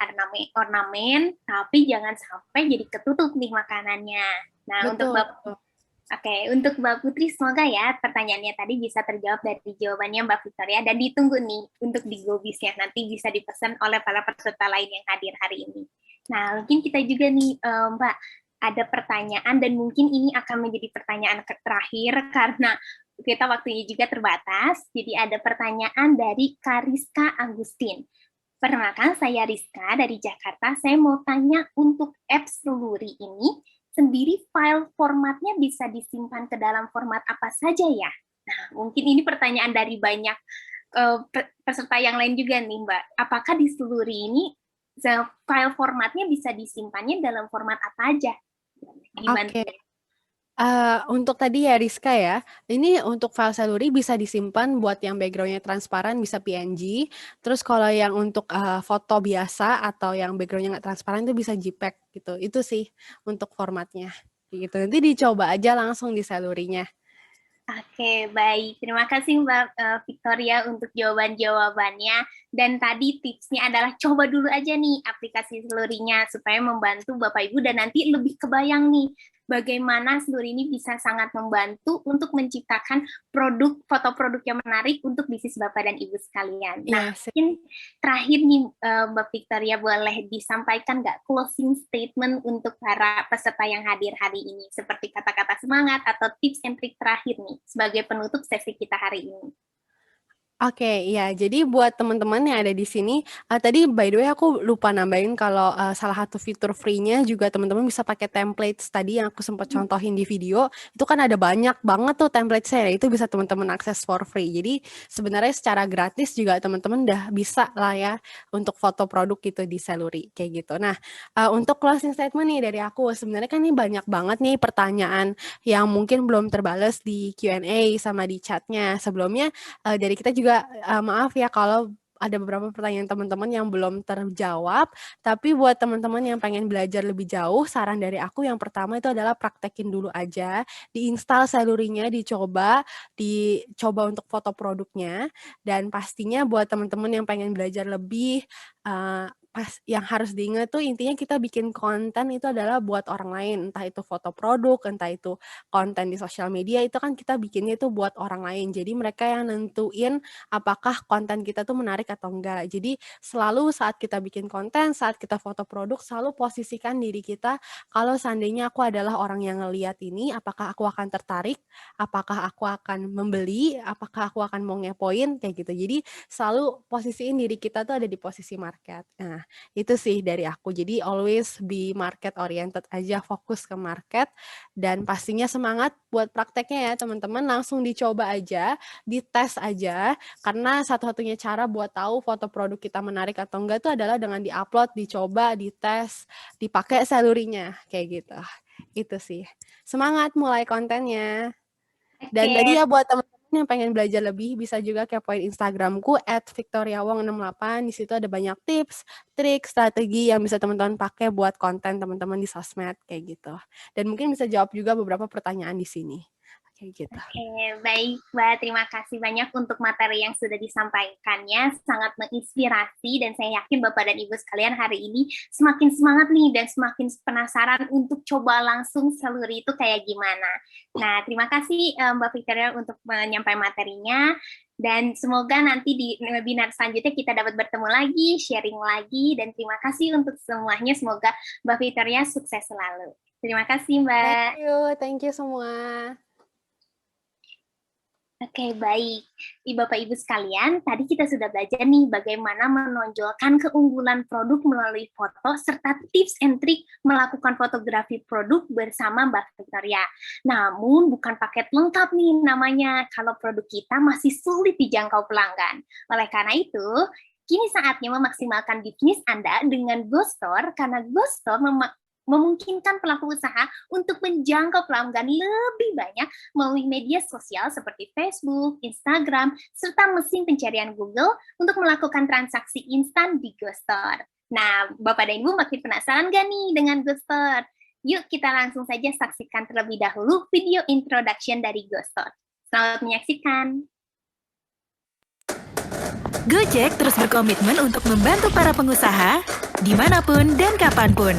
ornamen, tapi jangan sampai jadi ketutup nih makanannya. Nah, untuk Betul. Mbak Putri, semoga ya pertanyaannya tadi bisa terjawab dari jawabannya Mbak Victoria dan ditunggu nih untuk di GoBiz-nya nanti bisa dipesan oleh para peserta lain yang hadir hari ini. Nah, mungkin kita juga nih Mbak ada pertanyaan dan mungkin ini akan menjadi pertanyaan terakhir karena kita waktunya juga terbatas. Jadi ada pertanyaan dari Kariska Agustin. Perkenalkan, saya Rizka dari Jakarta. Saya mau tanya untuk apps Luluri ini sendiri file formatnya bisa disimpan ke dalam format apa saja ya? Nah, mungkin ini pertanyaan dari banyak peserta yang lain juga nih, Mbak. Apakah di Luluri ini file formatnya bisa disimpannya dalam format apa aja? Gimana? Oke. Untuk tadi ya Rizka ya, ini untuk file Saluri bisa disimpan buat yang backgroundnya transparan bisa PNG, terus kalau yang untuk foto biasa atau yang backgroundnya nggak transparan itu bisa JPEG gitu, itu sih untuk formatnya. Gitu. Nanti dicoba aja langsung di Salurinya. Oke, baik. Terima kasih Mbak Victoria untuk jawaban-jawabannya. Dan tadi tipsnya adalah coba dulu aja nih aplikasi Selurinya supaya membantu Bapak Ibu dan nanti lebih kebayang nih bagaimana Saluri ini bisa sangat membantu untuk menciptakan foto produk yang menarik untuk bisnis Bapak dan Ibu sekalian. Nah, mungkin terakhir nih Mbak Victoria, boleh disampaikan nggak closing statement untuk para peserta yang hadir hari ini, seperti kata-kata semangat atau tips and trik terakhir nih sebagai penutup sesi kita hari ini. Oke, iya. Jadi buat teman-teman yang ada di sini, tadi by the way aku lupa nambahin kalau salah satu fitur free-nya juga teman-teman bisa pakai templates tadi yang aku sempat contohin di video. Itu kan ada banyak banget tuh template-nya, itu bisa teman-teman akses for free. Jadi sebenarnya secara gratis juga teman-teman udah bisa lah ya untuk foto produk gitu di Saluri kayak gitu. Nah, untuk closing statement nih dari aku, sebenarnya kan ini banyak banget nih pertanyaan yang mungkin belum terbales di Q&A sama di chatnya sebelumnya. Dari kita juga maaf ya kalau ada beberapa pertanyaan teman-teman yang belum terjawab, tapi buat teman-teman yang pengen belajar lebih jauh, saran dari aku yang pertama itu adalah praktekin dulu aja, diinstal Salurinya, dicoba untuk foto produknya, dan pastinya buat teman-teman yang pengen belajar lebih, yang harus diingat tuh intinya kita bikin konten itu adalah buat orang lain, entah itu foto produk, entah itu konten di sosial media, itu kan kita bikinnya itu buat orang lain. Jadi mereka yang nentuin apakah konten kita tuh menarik atau enggak. Jadi selalu saat kita bikin konten, saat kita foto produk, selalu posisikan diri kita, kalau seandainya aku adalah orang yang ngeliat ini, apakah aku akan tertarik, apakah aku akan membeli, apakah aku akan mau ngepoin, kayak gitu. Jadi selalu posisiin diri kita tuh ada di posisi market. Nah, itu sih dari aku. Jadi always be market oriented aja, fokus ke market, dan pastinya semangat buat prakteknya ya teman-teman, langsung dicoba aja, dites aja, karena satu-satunya cara buat tahu foto produk kita menarik atau enggak itu adalah dengan diupload, dicoba, dites, dipakai Salurinya, kayak gitu. Itu sih. Semangat mulai kontennya. Dan tadi ya buat teman-teman yang pengen belajar lebih, bisa juga kepoin Instagramku @victoriawong68. Di situ ada banyak tips, trik, strategi yang bisa teman-teman pakai buat konten teman-teman di sosmed kayak gitu. Dan mungkin bisa jawab juga beberapa pertanyaan di sini. Kayak gitu. Oke, baik Mbak. Terima kasih banyak untuk materi yang sudah disampaikannya. Sangat menginspirasi dan saya yakin Bapak dan Ibu sekalian hari ini semakin semangat nih dan semakin penasaran untuk coba langsung Saluri itu kayak gimana. Nah, terima kasih Mbak Victoria untuk menyampaikan materinya. Dan semoga nanti di webinar selanjutnya kita dapat bertemu lagi, sharing lagi. Dan terima kasih untuk semuanya. Semoga Mbak Victoria sukses selalu. Terima kasih Mbak. Thank you semua. Oke, baik. Bapak Ibu sekalian, tadi kita sudah belajar nih bagaimana menonjolkan keunggulan produk melalui foto serta tips and trik melakukan fotografi produk bersama Mbak Victoria. Namun bukan paket lengkap nih namanya kalau produk kita masih sulit dijangkau pelanggan. Oleh karena itu, kini saatnya memaksimalkan bisnis Anda dengan GoStore karena GoStore memungkinkan pelaku usaha untuk menjangkau pelanggan lebih banyak melalui media sosial seperti Facebook, Instagram, serta mesin pencarian Google untuk melakukan transaksi instan di GoStore. Nah, Bapak dan Ibu makin penasaran nggak nih dengan GoStore? Yuk kita langsung saja saksikan terlebih dahulu video introduction dari GoStore. Selamat menyaksikan. Gojek terus berkomitmen untuk membantu para pengusaha dimanapun dan kapanpun.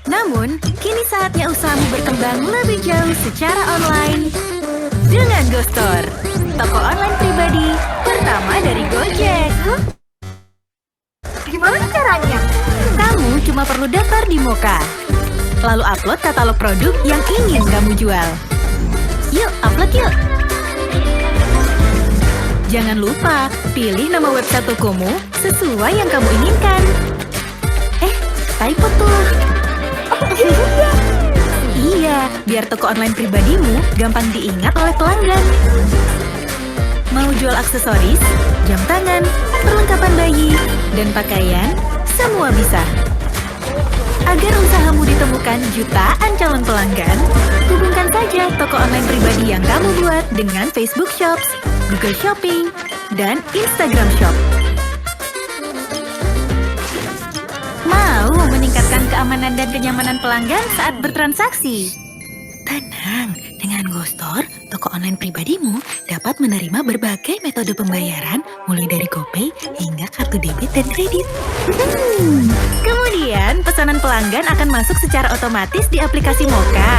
Namun, kini saatnya usahamu berkembang lebih jauh secara online dengan GoStore, toko online pribadi pertama dari Gojek. Gimana caranya? Kamu cuma perlu daftar di Moka, lalu upload katalog produk yang ingin kamu jual. Yuk, upload yuk! Jangan lupa, pilih nama website tokomu sesuai yang kamu inginkan. Typo tuh! Iya, biar toko online pribadimu gampang diingat oleh pelanggan. Mau jual aksesoris, jam tangan, perlengkapan bayi, dan pakaian, semua bisa. Agar usahamu ditemukan jutaan calon pelanggan, hubungkan saja toko online pribadi yang kamu buat dengan Facebook Shops, Google Shopping, dan Instagram Shop. Mau meningkatkan keamanan dan kenyamanan pelanggan saat bertransaksi? Tenang, dengan GoStore, toko online pribadimu dapat menerima berbagai metode pembayaran mulai dari GoPay hingga kartu debit dan kredit. Kemudian, pesanan pelanggan akan masuk secara otomatis di aplikasi Moka.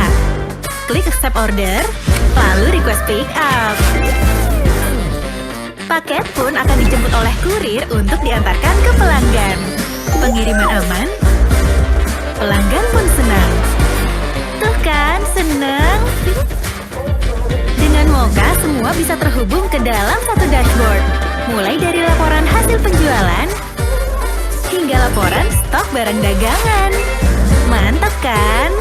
Klik accept order, lalu request pick up. Paket pun akan dijemput oleh kurir untuk diantarkan ke pelanggan. Pengiriman aman, pelanggan pun senang. Tuh kan, senang. Dengan Moka, semua bisa terhubung ke dalam satu dashboard. Mulai dari laporan hasil penjualan, hingga laporan stok barang dagangan. Mantap kan?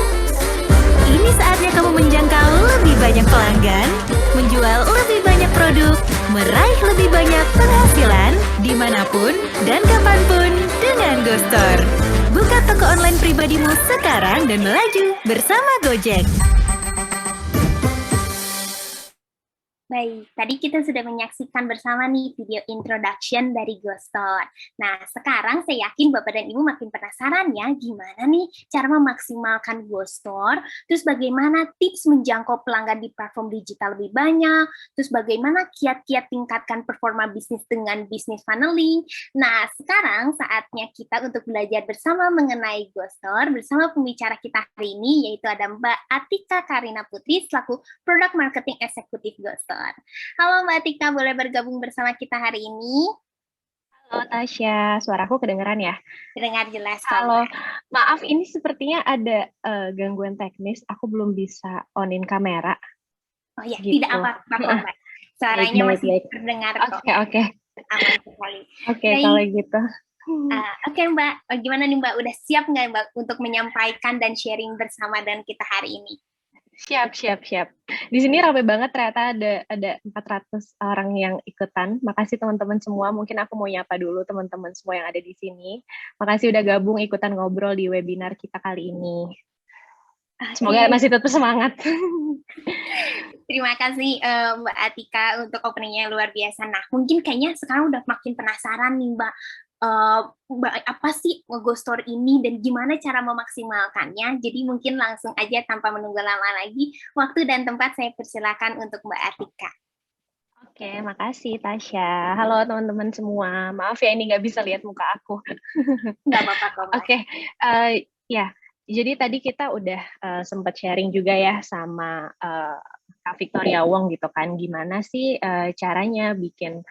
Ini saatnya kamu menjangkau lebih banyak pelanggan, menjual lebih banyak produk, meraih lebih banyak penghasilan, dimanapun dan kapanpun dengan GoStore. Buka toko online pribadimu sekarang dan melaju bersama Gojek. Baik, tadi kita sudah menyaksikan bersama nih video introduction dari GoStore. Nah, sekarang saya yakin Bapak dan Ibu makin penasaran ya, gimana nih cara memaksimalkan GoStore, terus bagaimana tips menjangkau pelanggan di platform digital lebih banyak, terus bagaimana kiat-kiat tingkatkan performa bisnis dengan bisnis funneling. Nah, sekarang saatnya kita untuk belajar bersama mengenai GoStore bersama pembicara kita hari ini, yaitu ada Mbak Atika Karina Putri selaku Product Marketing Eksekutif GoStore. Halo Mbak Tika, boleh bergabung bersama kita hari ini? Halo Tasya, suaraku kedengeran ya? Dengar jelas. Halo, maaf ini sepertinya ada gangguan teknis, aku belum bisa on-in kamera. Oh ya, Gitu. tidak apa-apa Mbak. Suaranya Baik, masih baik. terdengar kok. Oke. Aman sekali. Oke, Baik. kalau gitu. Oke Mbak, gimana nih Mbak? Udah siap nggak Mbak untuk menyampaikan dan sharing bersama dengan kita hari ini? Siap. Di sini rame banget, ternyata ada 400 orang yang ikutan. Makasih teman-teman semua. Mungkin aku mau nyapa dulu teman-teman semua yang ada di sini. Makasih udah gabung ikutan ngobrol di webinar kita kali ini. Semoga masih tetap semangat. Terima kasih Mbak Atika untuk openingnya yang luar biasa. Nah, mungkin kayaknya sekarang udah makin penasaran nih Mbak. Apa sih GoStore ini dan gimana cara memaksimalkannya? Jadi mungkin langsung aja tanpa menunggu lama lagi, waktu dan tempat saya persilakan untuk Mbak Atika. Oke, makasih Tasya. Halo teman-teman semua. Maaf ya ini nggak bisa lihat muka aku. Nggak apa-apa kok, Mbak. Oke, ya. Jadi tadi kita udah sempat sharing juga ya sama Kak Victoria Wong gitu kan. Gimana sih caranya bikin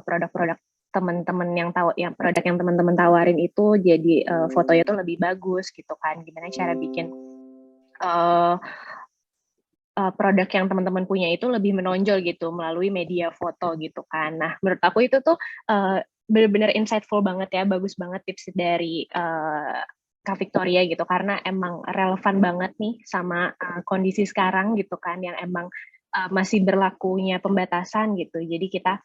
produk-produk teman-teman yang produk yang teman-teman tawarin itu jadi fotonya tuh lebih bagus gitu kan. Gimana cara bikin produk yang teman-teman punya itu lebih menonjol gitu melalui media foto gitu kan. Nah, menurut aku itu tuh benar-benar insightful banget ya, bagus banget tips dari Kak Victoria gitu, karena emang relevan banget nih sama kondisi sekarang gitu kan, yang emang masih berlakunya pembatasan gitu. Jadi kita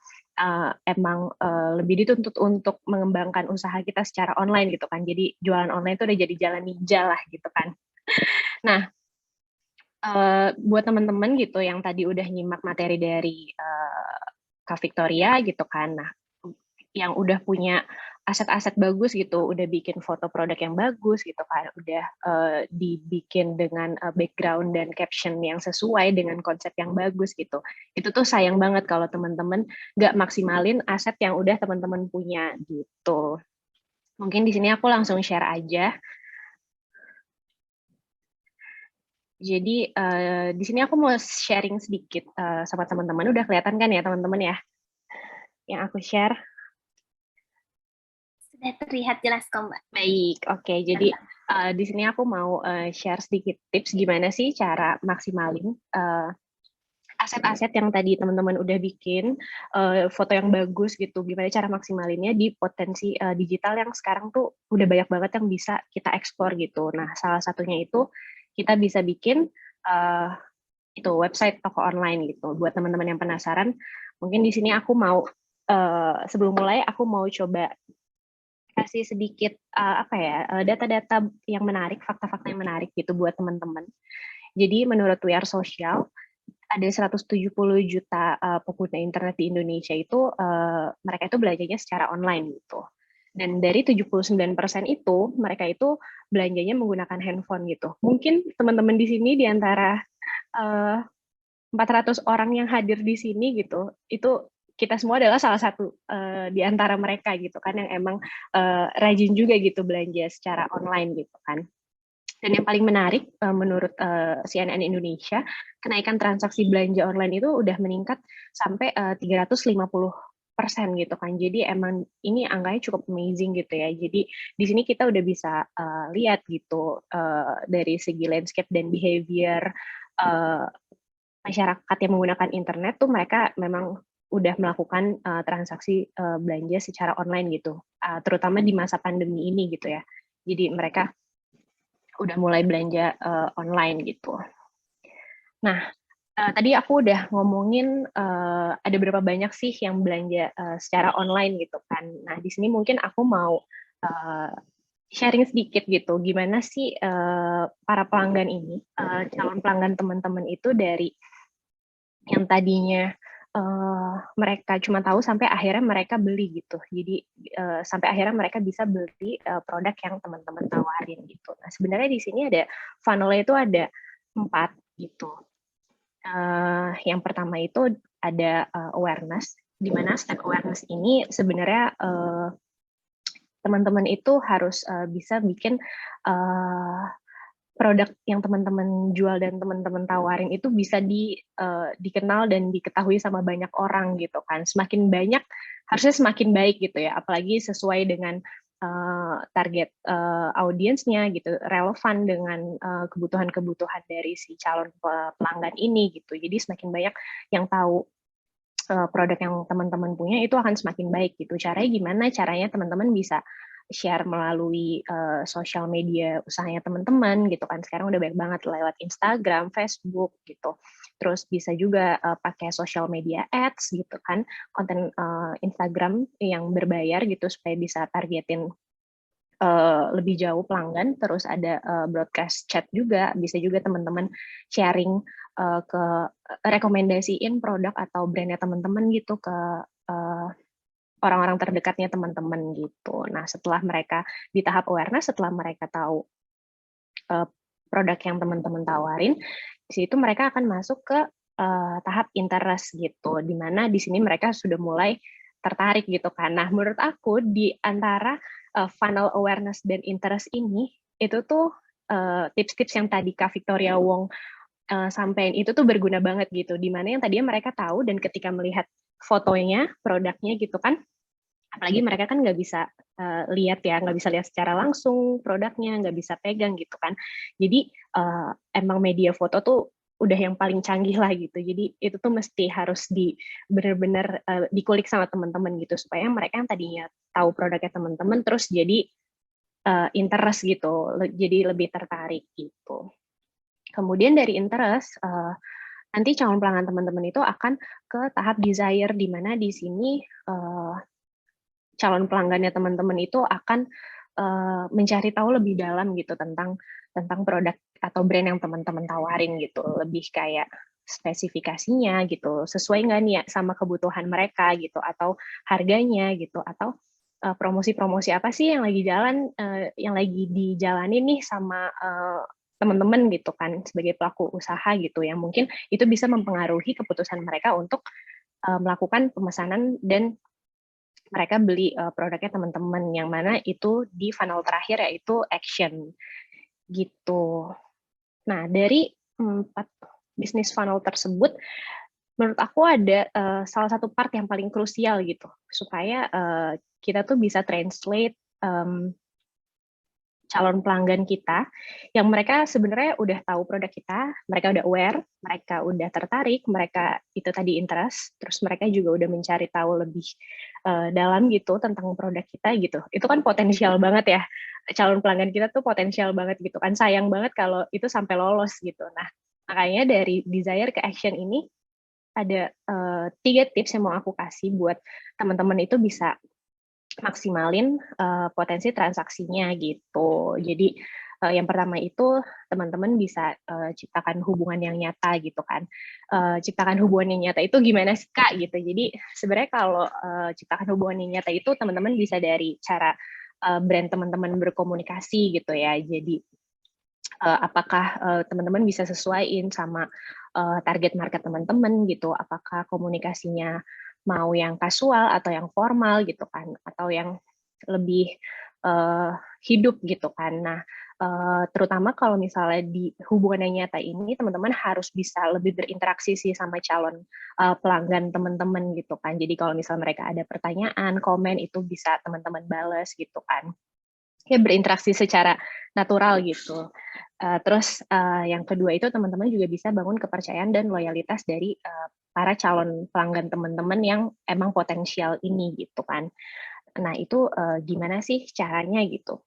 emang lebih dituntut untuk mengembangkan usaha kita secara online gitu kan. Jadi jualan online itu udah jadi jalan ninja lah gitu kan. Nah, buat teman-teman gitu yang tadi udah nyimak materi dari Kak Victoria gitu kan. Nah, yang udah punya aset-aset bagus gitu, udah bikin foto produk yang bagus gitu kan, udah dibikin dengan background dan caption yang sesuai dengan konsep yang bagus gitu. Itu tuh sayang banget kalau teman-teman nggak maksimalin aset yang udah teman-teman punya gitu. Mungkin di sini aku langsung share aja. Jadi di sini aku mau sharing sedikit sama teman-teman. Udah kelihatan kan ya teman-teman ya? Yang aku share. Sudah terlihat jelas kok Mbak. Baik, oke. Jadi di sini aku mau share sedikit tips gimana sih cara maksimalin aset-aset yang tadi teman-teman udah bikin, foto yang bagus gitu, gimana cara maksimalinnya di potensi digital yang sekarang tuh udah banyak banget yang bisa kita eksplor gitu. Nah, salah satunya itu kita bisa bikin itu website toko online gitu. Buat teman-teman yang penasaran, mungkin di sini aku mau sebelum mulai aku mau coba kasih sedikit data-data yang menarik, fakta-fakta yang menarik gitu buat teman-teman. Jadi menurut We Are Social, ada 170 juta pengguna internet di Indonesia itu mereka itu belanjanya secara online gitu. Dan dari 79% itu mereka itu belanjanya menggunakan handphone gitu. Mungkin teman-teman di sini di antara 400 orang yang hadir di sini gitu, itu kita semua adalah salah satu di antara mereka gitu kan, yang emang rajin juga gitu belanja secara online gitu kan. Dan yang paling menarik menurut CNN Indonesia, kenaikan transaksi belanja online itu udah meningkat sampai 350% gitu kan. Jadi emang ini angkanya cukup amazing gitu ya. Jadi di sini kita udah bisa lihat gitu dari segi landscape dan behavior masyarakat yang menggunakan internet tuh, mereka memang udah melakukan transaksi belanja secara online gitu, terutama di masa pandemi ini gitu ya. Jadi mereka udah mulai belanja online gitu. Nah, tadi aku udah ngomongin ada berapa banyak sih yang belanja secara online gitu kan. Nah, di sini mungkin aku mau sharing sedikit gitu, gimana sih para pelanggan ini, calon pelanggan teman-teman itu dari yang tadinya mereka cuma tahu sampai akhirnya mereka beli gitu. Jadi sampai akhirnya mereka bisa beli produk yang teman-teman tawarin gitu. Nah, sebenarnya di sini ada funnel-nya itu ada 4 gitu. Yang pertama itu ada awareness, di mana step awareness ini sebenarnya teman-teman itu harus bisa bikin produk yang teman-teman jual dan teman-teman tawarin itu bisa dikenal dan diketahui sama banyak orang gitu kan. Semakin banyak harusnya semakin baik gitu ya, apalagi sesuai dengan target audiensnya gitu, relevan dengan kebutuhan-kebutuhan dari si calon pelanggan ini gitu. Jadi semakin banyak yang tahu produk yang teman-teman punya, itu akan semakin baik gitu. Caranya gimana? Caranya teman-teman bisa share melalui sosial media usahanya teman-teman gitu kan. Sekarang udah banyak banget lewat Instagram, Facebook gitu. Terus bisa juga pakai social media ads gitu kan, konten Instagram yang berbayar gitu supaya bisa targetin lebih jauh pelanggan. Terus ada broadcast chat juga, bisa juga teman-teman sharing ke rekomendasiin produk atau brandnya teman-teman gitu ke orang-orang terdekatnya teman-teman gitu. Nah, setelah mereka di tahap awareness, setelah mereka tahu produk yang teman-teman tawarin, di situ mereka akan masuk ke tahap interest gitu, di mana di sini mereka sudah mulai tertarik gitu kan. Nah, menurut aku di antara funnel awareness dan interest ini, itu tuh tips-tips yang tadi Kak Victoria Wong sampein itu tuh berguna banget gitu, di mana yang tadinya mereka tahu dan ketika melihat fotonya, produknya gitu kan, apalagi mereka kan nggak bisa lihat ya, nggak bisa lihat secara langsung produknya, nggak bisa pegang gitu kan. Jadi emang media foto tuh udah yang paling canggih lah gitu. Jadi itu tuh mesti harus benar-benar dikulik sama teman-teman gitu, supaya mereka yang tadinya tahu produknya teman-teman terus jadi interest gitu, jadi lebih tertarik gitu. Kemudian dari interest, nanti calon pelanggan teman-teman itu akan ke tahap desire, di mana di sini calon pelanggannya teman-teman itu akan mencari tahu lebih dalam gitu tentang produk atau brand yang teman-teman tawarin gitu, lebih kayak spesifikasinya gitu, sesuai nggak nih ya sama kebutuhan mereka gitu, atau harganya gitu, atau promosi-promosi apa sih yang lagi jalan, yang lagi dijalanin nih sama teman-teman gitu kan, sebagai pelaku usaha gitu, yang mungkin itu bisa mempengaruhi keputusan mereka untuk melakukan pemesanan dan mereka beli produknya teman-teman, yang mana itu di funnel terakhir yaitu action gitu. Nah, dari 4 bisnis funnel tersebut, menurut aku ada salah satu part yang paling krusial gitu, supaya kita tuh bisa translate calon pelanggan kita yang mereka sebenarnya udah tahu produk kita, mereka udah aware, mereka udah tertarik, mereka itu tadi interest, terus mereka juga udah mencari tahu lebih dalam gitu tentang produk kita gitu. Itu kan potensial banget ya, calon pelanggan kita tuh potensial banget gitu kan, sayang banget kalau itu sampai lolos gitu. Nah, makanya dari desire ke action ini ada 3 tips yang mau aku kasih buat teman-teman itu bisa maksimalin potensi transaksinya gitu. Jadi yang pertama itu teman-teman bisa ciptakan hubungan yang nyata gitu kan. Ciptakan hubungan yang nyata itu gimana sih Kak gitu. Jadi sebenarnya kalau ciptakan hubungan yang nyata itu teman-teman bisa dari cara brand teman-teman berkomunikasi gitu ya. Jadi apakah teman-teman bisa sesuaiin sama target market teman-teman gitu, apakah komunikasinya mau yang kasual atau yang formal gitu kan, atau yang lebih hidup gitu kan. Nah, terutama kalau misalnya di hubungan yang nyata ini, teman-teman harus bisa lebih berinteraksi sih sama calon pelanggan teman-teman gitu kan. Jadi kalau misalnya mereka ada pertanyaan, komen, itu bisa teman-teman balas gitu kan. Ya berinteraksi secara natural gitu. Terus yang kedua itu teman-teman juga bisa bangun kepercayaan dan loyalitas dari para calon pelanggan teman-teman yang emang potensial ini gitu kan. Nah itu gimana sih caranya gitu?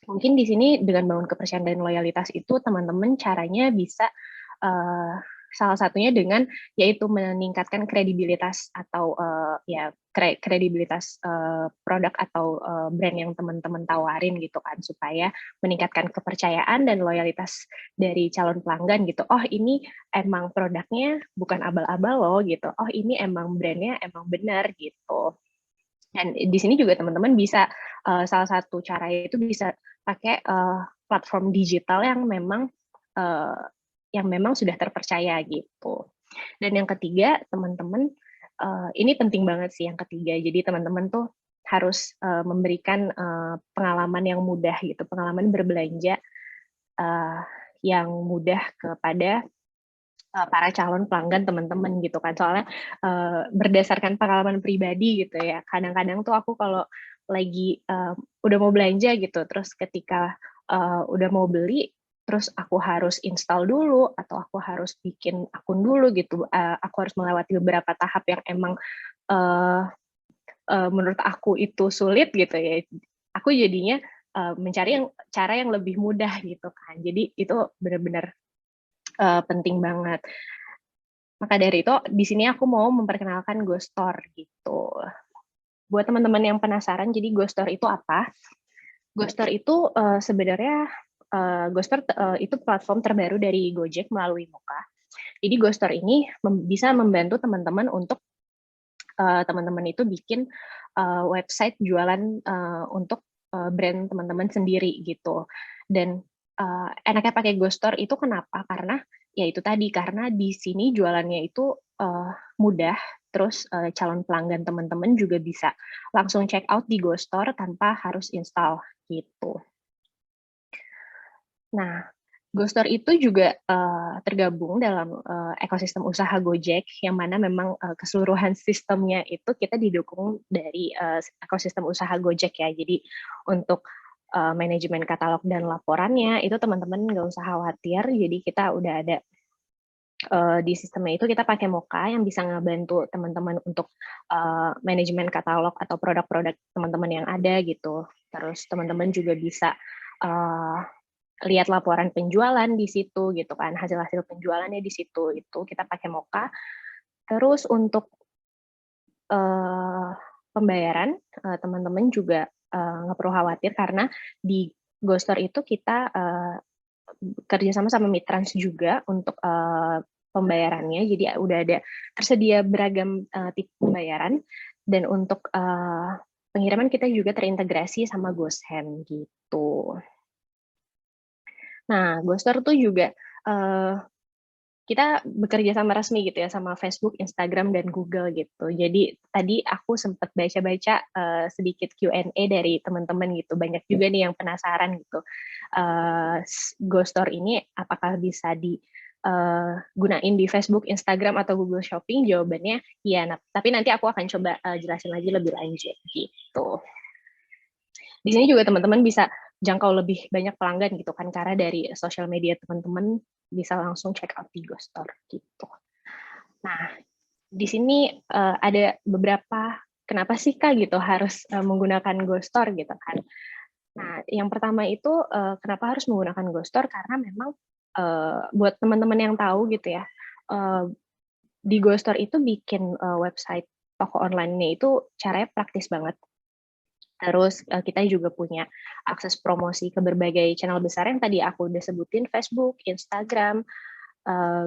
Mungkin di sini dengan bangun kepercayaan dan loyalitas itu teman-teman caranya bisa salah satunya dengan yaitu meningkatkan kredibilitas atau ya kredibilitas produk atau brand yang teman-teman tawarin gitu kan, supaya meningkatkan kepercayaan dan loyalitas dari calon pelanggan gitu. Oh ini emang produknya bukan abal-abal loh gitu. Oh ini emang brandnya emang benar gitu. Dan di sini juga teman-teman bisa salah satu cara itu bisa pakai platform digital yang memang sudah terpercaya gitu. Dan yang ketiga, teman-teman, ini penting banget sih yang ketiga. Jadi teman-teman tuh harus memberikan pengalaman yang mudah gitu, pengalaman berbelanja yang mudah kepada para calon pelanggan teman-teman gitu kan. Soalnya berdasarkan pengalaman pribadi gitu ya, kadang-kadang tuh aku kalau lagi udah mau belanja gitu, terus ketika udah mau beli, terus aku harus install dulu atau aku harus bikin akun dulu gitu. Aku harus melewati beberapa tahap yang emang menurut aku itu sulit gitu ya. Aku jadinya mencari cara yang lebih mudah gitu kan. Jadi itu benar-benar penting banget. Maka dari itu di sini aku mau memperkenalkan Ghoststore gitu. Buat teman-teman yang penasaran, jadi Ghoststore itu apa? Ghoststore itu sebenarnya Ghoststore itu platform terbaru dari Gojek melalui Moka. Jadi Ghoststore ini bisa membantu teman-teman untuk teman-teman itu bikin website jualan untuk brand teman-teman sendiri gitu. Dan enaknya pakai Ghoststore itu kenapa? Karena ya itu tadi, karena di sini jualannya itu mudah, terus calon pelanggan teman-teman juga bisa langsung check out di Ghoststore tanpa harus install gitu. Nah, Ghoststore itu juga tergabung dalam ekosistem usaha Gojek, yang mana memang keseluruhan sistemnya itu kita didukung dari ekosistem usaha Gojek ya. Jadi untuk manajemen katalog dan laporannya itu teman-teman nggak usah khawatir. Jadi kita udah ada di sistemnya itu kita pakai Moka yang bisa ngebantu teman-teman untuk manajemen katalog atau produk-produk teman-teman yang ada gitu. Terus teman-teman juga bisa lihat laporan penjualan di situ gitu kan, hasil-hasil penjualannya di situ, itu kita pakai Moka. Terus untuk pembayaran teman-teman juga nggak perlu khawatir karena di Ghoststore itu kita kerjasama sama Mitrans juga untuk pembayarannya. Jadi udah ada tersedia beragam tipe pembayaran, dan untuk pengiriman kita juga terintegrasi sama GoSend gitu. Nah, Ghoststore tuh juga kita bekerja sama resmi gitu ya sama Facebook, Instagram, dan Google gitu. Jadi tadi aku sempat baca-baca sedikit Q&A dari teman-teman gitu. Banyak juga nih yang penasaran gitu. Ghoststore ini apakah bisa digunain di Facebook, Instagram, atau Google Shopping? Jawabannya iya. Nah, tapi nanti aku akan coba jelasin lagi lebih lanjut gitu. Di sini juga teman-teman bisa jangkau lebih banyak pelanggan gitu kan, karena dari sosial media teman-teman bisa langsung check out di Ghoststore gitu. Nah, di sini ada beberapa kenapa sih Kak gitu harus menggunakan Ghoststore gitu kan. Nah, yang pertama itu kenapa harus menggunakan Ghoststore, karena memang buat teman-teman yang tahu gitu ya, di Ghoststore itu bikin website toko online-nya itu caranya praktis banget. Terus kita juga punya akses promosi ke berbagai channel besar yang tadi aku udah sebutin, Facebook, Instagram,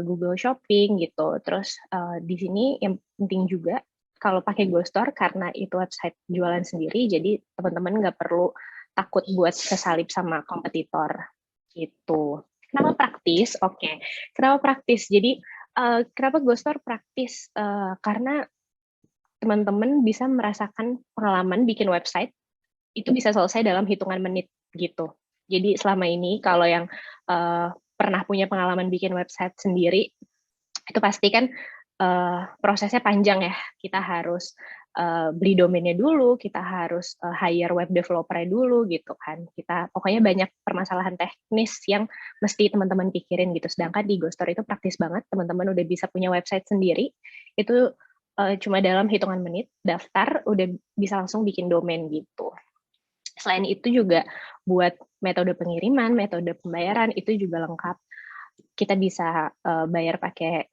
Google Shopping gitu. Terus di sini yang penting juga kalau pakai Ghoststore karena itu website jualan sendiri, jadi teman-teman nggak perlu takut buat kesalip sama kompetitor. gitu. Kenapa praktis? Oke, kenapa praktis? Jadi kenapa Ghostwriter praktis? Karena teman-teman bisa merasakan pengalaman bikin website itu bisa selesai dalam hitungan menit gitu. Jadi selama ini kalau yang pernah punya pengalaman bikin website sendiri, itu pasti kan prosesnya panjang ya. Kita harus beli domainnya dulu, kita harus hire web developer dulu gitu kan. Kita pokoknya banyak permasalahan teknis yang mesti teman-teman pikirin gitu. Sedangkan di Ghostwriter itu praktis banget, teman-teman udah bisa punya website sendiri, itu cuma dalam hitungan menit, daftar, udah bisa langsung bikin domain gitu. Selain itu juga buat metode pengiriman, metode pembayaran itu juga lengkap. Kita bisa bayar pakai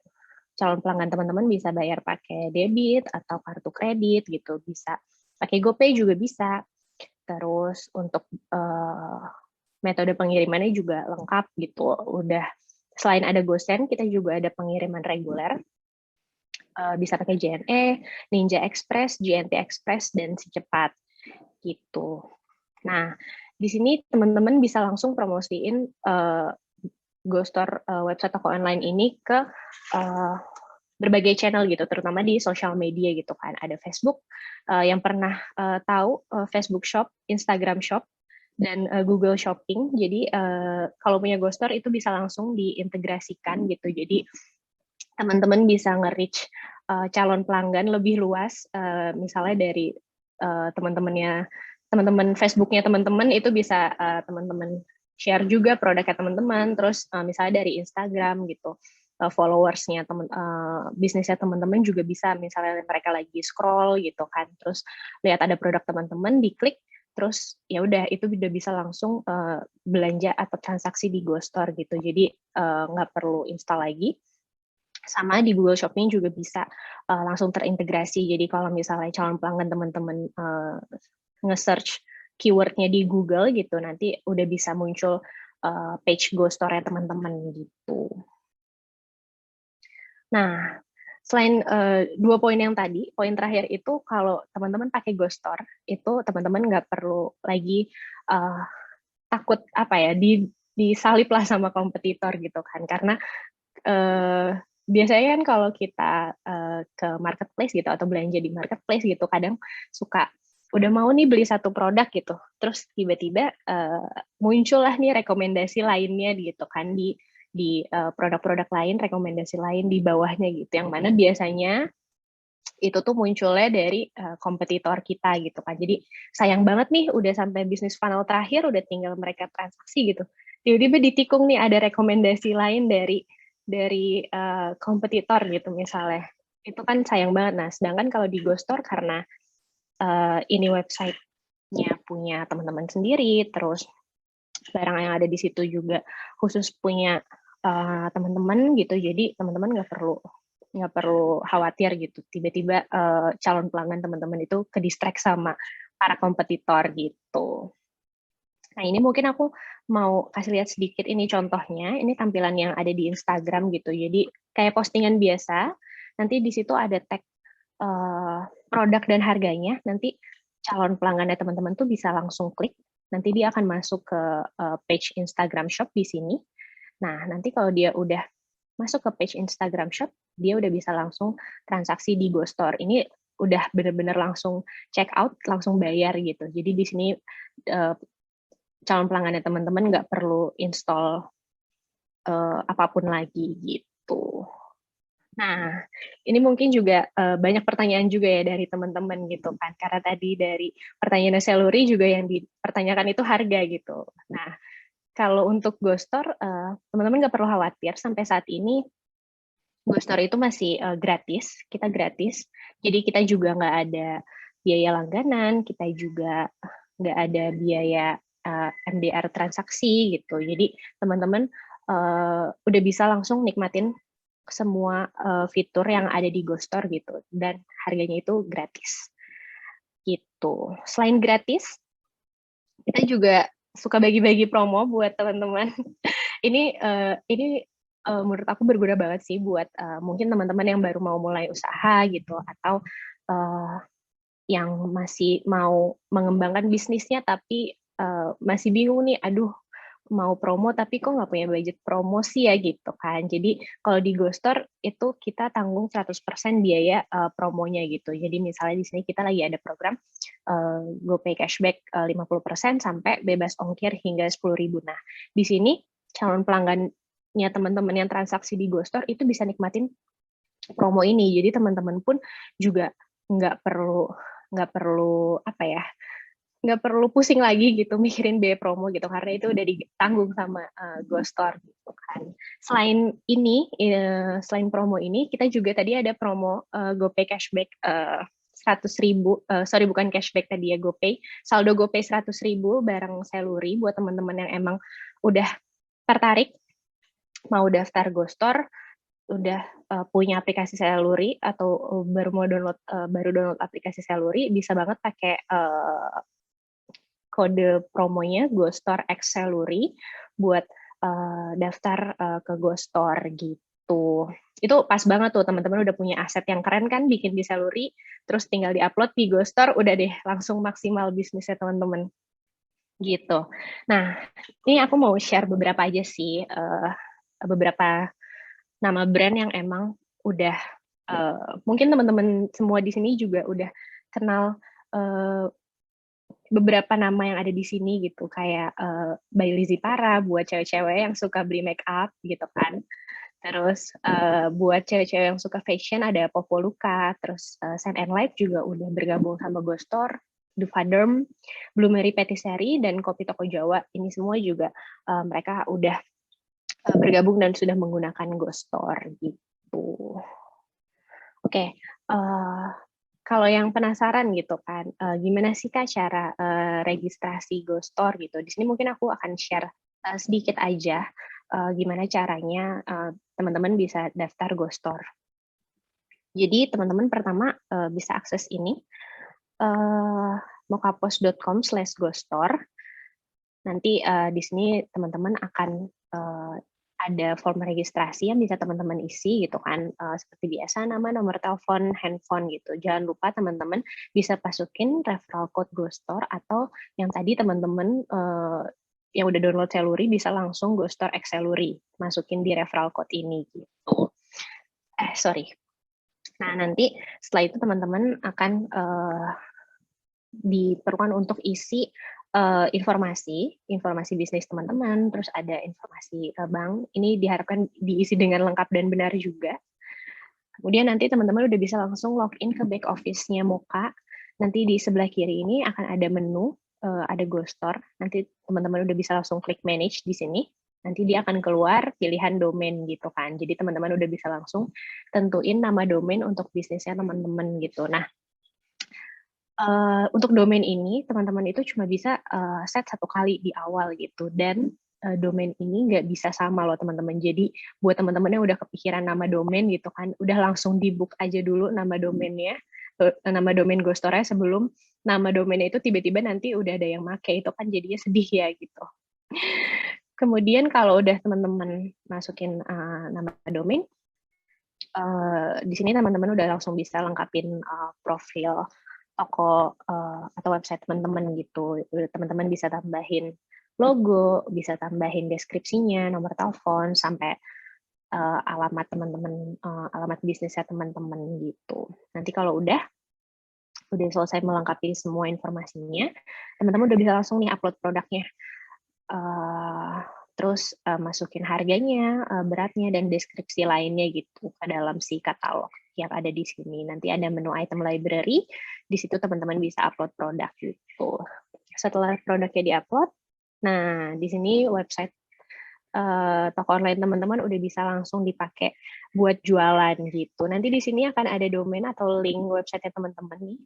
calon pelanggan teman-teman bisa bayar pakai debit atau kartu kredit gitu, bisa pakai GoPay juga bisa. Terus untuk metode pengirimannya juga lengkap gitu. Udah selain ada GoSend, kita juga ada pengiriman reguler. Bisa pakai JNE, Ninja Express, JNT Express, dan Si Cepat gitu. Nah, di sini teman-teman bisa langsung promosiin Ghostwriter website toko online ini ke berbagai channel gitu, terutama di sosial media gitu kan. Ada Facebook, yang pernah tahu Facebook Shop, Instagram Shop, dan Google Shopping. Jadi kalau punya Ghostwriter itu bisa langsung diintegrasikan gitu. Jadi teman-teman bisa nge-reach calon pelanggan lebih luas, misalnya dari teman-teman Facebooknya teman-teman itu bisa teman-teman share juga produknya teman-teman, terus misalnya dari Instagram gitu, followersnya bisnisnya teman-teman juga bisa, misalnya mereka lagi scroll gitu kan, terus lihat ada produk teman-teman, diklik, terus ya udah itu udah bisa langsung belanja atau transaksi di Ghostwriter gitu, jadi nggak perlu install lagi. Sama di Google Shopping juga bisa langsung terintegrasi. Jadi kalau misalnya calon pelanggan teman-teman nge-search keywordnya di Google gitu, nanti udah bisa muncul page Ghostwriter teman-teman gitu. Nah, selain 2 poin yang tadi, poin terakhir itu kalau teman-teman pakai Ghostwriter, itu teman-teman nggak perlu lagi takut apa ya, disalip lah sama kompetitor gitu kan, karena biasanya kan kalau kita ke marketplace gitu atau belanja di marketplace gitu, kadang suka udah mau nih beli satu produk gitu, terus tiba-tiba muncullah nih rekomendasi lainnya gitu kan di produk-produk lain, rekomendasi lain di bawahnya gitu, yang mana biasanya itu tuh munculnya dari kompetitor kita gitu kan. Jadi sayang banget nih udah sampai bisnis funnel terakhir, udah tinggal mereka transaksi gitu, tiba-tiba ditikung nih ada rekomendasi lain dari kompetitor gitu misalnya, itu kan sayang banget. Nah, sedangkan kalau di Ghostwriter karena ini website-nya punya teman-teman sendiri, terus barang yang ada di situ juga khusus punya teman-teman gitu, jadi teman-teman nggak perlu khawatir gitu, tiba-tiba calon pelanggan teman-teman itu ke distract sama para kompetitor gitu. Nah, ini mungkin aku mau kasih lihat sedikit ini contohnya. Ini tampilan yang ada di Instagram gitu. Jadi kayak postingan biasa, nanti di situ ada tag produk dan harganya. Nanti calon pelanggannya teman-teman tuh bisa langsung klik. Nanti dia akan masuk ke page Instagram Shop di sini. Nah, nanti kalau dia udah masuk ke page Instagram Shop, dia udah bisa langsung transaksi di Ghostwriter. Ini udah benar-benar langsung check out, langsung bayar gitu. Jadi di sini calon pelanggannya teman-teman nggak perlu install apapun lagi gitu. Nah, ini mungkin juga banyak pertanyaan juga ya dari teman-teman gitu kan, karena tadi dari pertanyaan Seluri juga yang dipertanyakan itu harga gitu. Nah, kalau untuk Ghostwriter, teman-teman nggak perlu khawatir, sampai saat ini Ghostwriter itu masih gratis, kita gratis, jadi kita juga nggak ada biaya langganan, kita juga nggak ada biaya MDR transaksi gitu. Jadi teman-teman udah bisa langsung nikmatin semua fitur yang ada di Ghostwriter gitu, dan harganya itu gratis gitu. Selain gratis, kita juga suka bagi-bagi promo buat teman-teman. Ini menurut aku berguna banget sih buat mungkin teman-teman yang baru mau mulai usaha gitu, atau yang masih mau mengembangkan bisnisnya tapi masih bingung nih, aduh mau promo tapi kok nggak punya budget promosi ya gitu kan. Jadi kalau di GoStore itu kita tanggung 100% biaya promonya gitu. Jadi misalnya di sini kita lagi ada program GoPay cashback 50% sampai bebas ongkir hingga 10.000. Nah, di sini calon pelanggannya teman-teman yang transaksi di GoStore itu bisa nikmatin promo ini. Jadi teman-teman pun juga nggak perlu apa ya, nggak perlu pusing lagi gitu mikirin biaya promo gitu, karena itu udah ditanggung sama GoStore gitu kan. Selain ini, selain promo ini, kita juga tadi ada promo GoPay cashback 100.000, sorry bukan cashback tadi ya, GoPay, saldo GoPay 100.000 bareng Salary buat teman-teman yang emang udah tertarik mau daftar GoStore, udah punya aplikasi Salary atau baru download aplikasi Salary, bisa banget pakai kode promonya GoStore X Salary buat daftar ke GoStore gitu. Itu pas banget tuh, teman-teman udah punya aset yang keren kan, bikin di Salary, terus tinggal di-upload di GoStore, udah deh langsung maksimal bisnisnya teman-teman. Gitu. Nah, ini aku mau share beberapa aja sih, beberapa nama brand yang emang udah, mungkin teman-teman semua di sini juga udah kenal beberapa nama yang ada di sini gitu, kayak by Lizzy Para buat cewek-cewek yang suka beli make up gitu kan. Terus buat cewek-cewek yang suka fashion ada Popo Luka, terus Scent and Light juga udah bergabung sama GoStore, Dufaderm, Blueberry Patisserie, dan Kopi Toko Jawa. Ini semua juga mereka udah bergabung dan sudah menggunakan GoStore gitu. Oke, kalau yang penasaran gitu kan, gimana sih Kak cara registrasi GoStore gitu. Di sini mungkin aku akan share sedikit aja gimana caranya teman-teman bisa daftar GoStore. Jadi teman-teman pertama bisa akses ini, mokapos.com/GoStore. Nanti di sini teman-teman akan ada form registrasi yang bisa teman-teman isi gitu kan, seperti biasa nama, nomor telepon, handphone gitu. Jangan lupa teman-teman bisa masukin referral code GoStore, atau yang tadi teman-teman yang udah download Salary bisa langsung GoStore X Salary, masukin di referral code ini gitu. Sorry. Nah, nanti setelah itu teman-teman akan diperlukan untuk isi informasi bisnis teman-teman, terus ada informasi bank. Ini diharapkan diisi dengan lengkap dan benar juga. Kemudian nanti teman-teman udah bisa langsung login ke back office-nya Moka. Nanti di sebelah kiri ini akan ada menu, ada GoStore. Nanti teman-teman udah bisa langsung klik manage di sini. Nanti dia akan keluar pilihan domain gitu kan. Jadi teman-teman udah bisa langsung tentuin nama domain untuk bisnisnya teman-teman gitu. Nah, untuk domain ini teman-teman itu cuma bisa set 1 kali di awal gitu, dan domain ini nggak bisa sama loh teman-teman. Jadi buat teman-teman yang udah kepikiran nama domain gitu kan, udah langsung di book aja dulu nama domainnya, nama domain GoStore sebelum nama domainnya itu tiba-tiba nanti udah ada yang make, itu kan jadinya sedih ya gitu. Kemudian kalau udah teman-teman masukin nama domain, di sini teman-teman udah langsung bisa lengkapin profil toko atau website teman-teman gitu. Teman-teman bisa tambahin logo, bisa tambahin deskripsinya, nomor telepon, sampai alamat teman-teman, alamat bisnisnya teman-teman gitu. Nanti kalau udah selesai melengkapi semua informasinya, teman-teman udah bisa langsung nih upload produknya. Terus masukin harganya, beratnya, dan deskripsi lainnya gitu ke dalam si katalog yang ada di sini. Nanti ada menu item library, di situ teman-teman bisa upload produk gitu. Setelah produknya di-upload, nah di sini website toko online teman-teman udah bisa langsung dipakai buat jualan gitu. Nanti di sini akan ada domain atau link website teman-teman nih.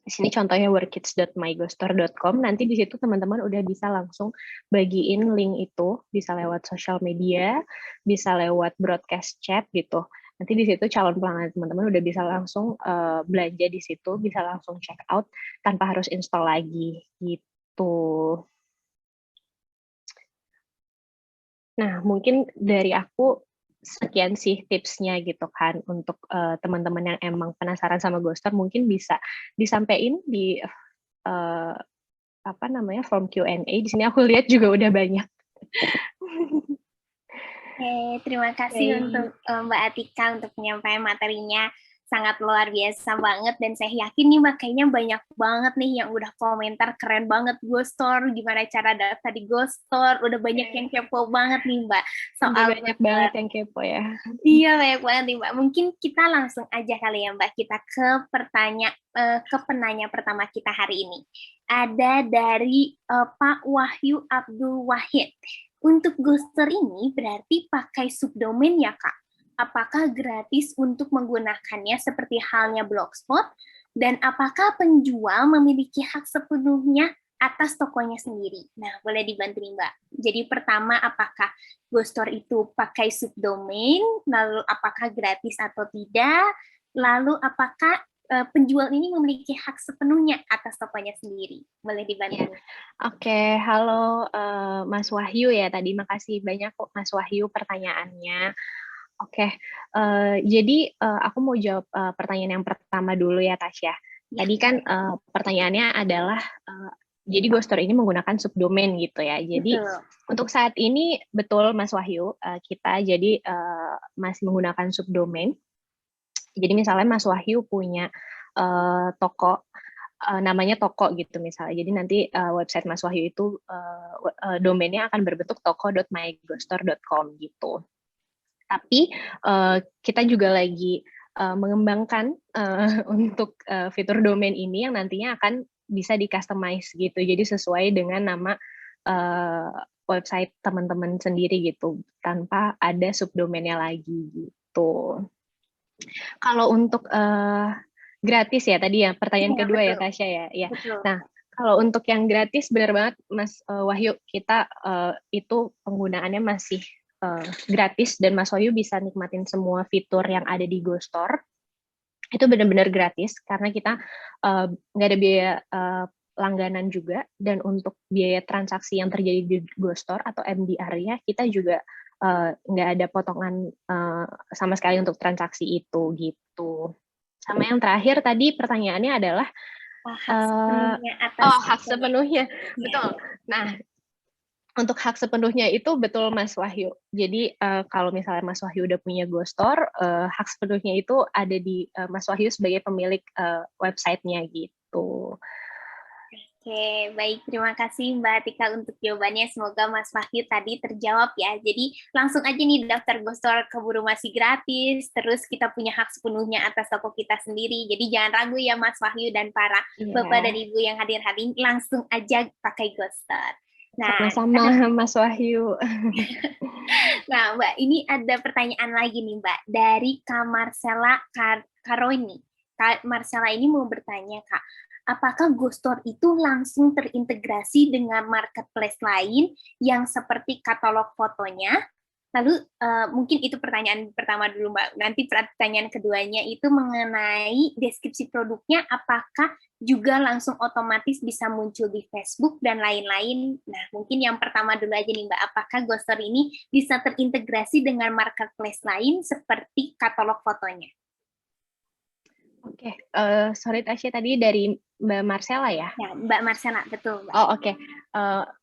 Di sini contohnya workits.mygostore.com. Nanti di situ teman-teman udah bisa langsung bagiin link itu, bisa lewat sosial media, bisa lewat broadcast chat gitu. Nanti di situ calon pelanggan teman-teman udah bisa langsung belanja di situ, bisa langsung check out tanpa harus install lagi gitu. Nah, mungkin dari aku sekian sih tipsnya gitu kan, untuk teman-teman yang emang penasaran sama GoStore, mungkin bisa disampaikan di form Q&A. Di sini aku lihat juga udah banyak Oke, terima kasih Baik. untuk Mbak Atika untuk penyampaian materinya sangat luar biasa banget dan saya yakin nih Mbak kayaknya banyak banget nih yang udah komentar keren banget Ghoststore, gimana cara daftar di Ghoststore, udah banyak yang kepo banget nih Mbak Udah soal banyak banget yang kepo ya. Iya, banyak banget nih Mbak. Mungkin kita langsung aja kali ya Mbak, kita ke penanya pertama kita hari ini. Ada dari Pak Wahyu Abdul Wahid. Untuk Ghoststore ini berarti pakai subdomain ya Kak? Apakah gratis untuk menggunakannya seperti halnya Blogspot? Dan apakah penjual memiliki hak sepenuhnya atas tokonya sendiri? Nah, boleh dibantu nih Mbak. Jadi pertama, apakah Ghoststore itu pakai subdomain? Lalu apakah gratis atau tidak? Lalu apakah penjual ini memiliki hak sepenuhnya atas tokonya sendiri? Boleh dibantu. Oke, halo Mas Wahyu ya tadi. Makasih banyak kok Mas Wahyu pertanyaannya. Oke, jadi aku mau jawab pertanyaan yang pertama dulu ya Tasya. Tadi kan pertanyaannya adalah, jadi Ghoststore ini menggunakan subdomain gitu ya. Jadi untuk saat ini betul Mas Wahyu, kita jadi masih menggunakan subdomain. Jadi misalnya Mas Wahyu punya toko, namanya toko gitu misalnya. Jadi nanti website Mas Wahyu itu domainnya akan berbentuk toko.myghoststore.com gitu. Tapi kita juga lagi mengembangkan untuk fitur domain ini yang nantinya akan bisa di-customize gitu. Jadi sesuai dengan nama website teman-teman sendiri gitu, tanpa ada subdomainnya lagi gitu. Kalau untuk gratis ya tadi ya, pertanyaan kedua ya Tasya ya. Ya. Nah, kalau untuk yang gratis benar banget Mas Wahyu, kita itu penggunaannya masih gratis dan Mas Wahyu bisa nikmatin semua fitur yang ada di Ghoststore. Itu benar-benar gratis karena kita nggak ada biaya langganan juga, dan untuk biaya transaksi yang terjadi di Ghoststore atau MDR-nya kita juga nggak ada potongan sama sekali untuk transaksi itu gitu. Sama yang terakhir tadi pertanyaannya adalah hak sepenuhnya, betul. Nah, untuk hak sepenuhnya itu betul Mas Wahyu. Jadi kalau misalnya Mas Wahyu udah punya Ghoststore, hak sepenuhnya itu ada di Mas Wahyu sebagai pemilik website-nya gitu. Oke, baik. Terima kasih Mbak Atika untuk jawabannya. Semoga Mas Wahyu tadi terjawab ya. Jadi langsung aja nih daftar Ghoststore keburu masih gratis. Terus kita punya hak sepenuhnya atas toko kita sendiri. Jadi jangan ragu ya Mas Wahyu dan para Bapak dan Ibu yang hadir hari ini. Langsung aja pakai Ghoststore. Nah, sama-sama Mas Wahyu. Nah, Mbak, ini ada pertanyaan lagi nih Mbak. Dari Kak Marcella Karoni. Kak Marcella ini mau bertanya, Kak. Apakah Ghoststore itu langsung terintegrasi dengan marketplace lain yang seperti katalog fotonya? Lalu mungkin itu pertanyaan pertama dulu Mbak. Nanti pertanyaan keduanya itu mengenai deskripsi produknya, apakah juga langsung otomatis bisa muncul di Facebook dan lain-lain. Nah, mungkin yang pertama dulu aja nih Mbak, apakah Ghoststore ini bisa terintegrasi dengan marketplace lain seperti katalog fotonya? Oke, sorry Tasya, tadi dari Mbak Marcella ya? Ya, Mbak Marcella, betul Mbak. Oh oke,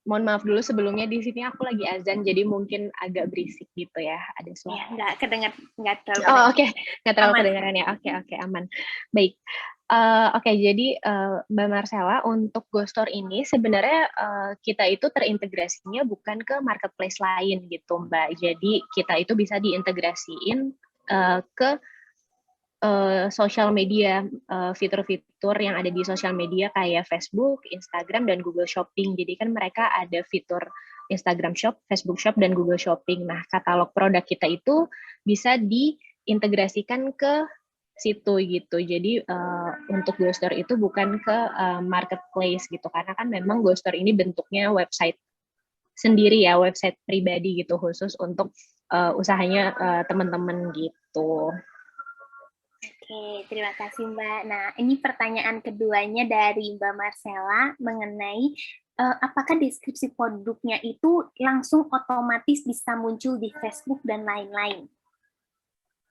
mohon maaf dulu sebelumnya, di sini aku lagi azan, jadi mungkin agak berisik gitu ya, ada suara. Ya, nggak terlalu kedengar. Oh oke, nggak terlalu kedengaran ya, oke, aman. Baik, oke, jadi Mbak Marcella, untuk Ghoststore ini sebenarnya kita itu terintegrasinya bukan ke marketplace lain gitu Mbak, jadi kita itu bisa diintegrasiin ke sosial media, fitur-fitur yang ada di sosial media kayak Facebook, Instagram, dan Google Shopping. Jadi kan mereka ada fitur Instagram Shop, Facebook Shop, dan Google Shopping. Nah, katalog produk kita itu bisa diintegrasikan ke situ gitu. Jadi untuk Ghoststore itu bukan ke marketplace gitu, karena kan memang Ghoststore ini bentuknya website sendiri ya, website pribadi gitu, khusus untuk usahanya teman-teman gitu. Oke, terima kasih Mbak. Nah, ini pertanyaan keduanya dari Mbak Marcella mengenai apakah deskripsi produknya itu langsung otomatis bisa muncul di Facebook dan lain-lain?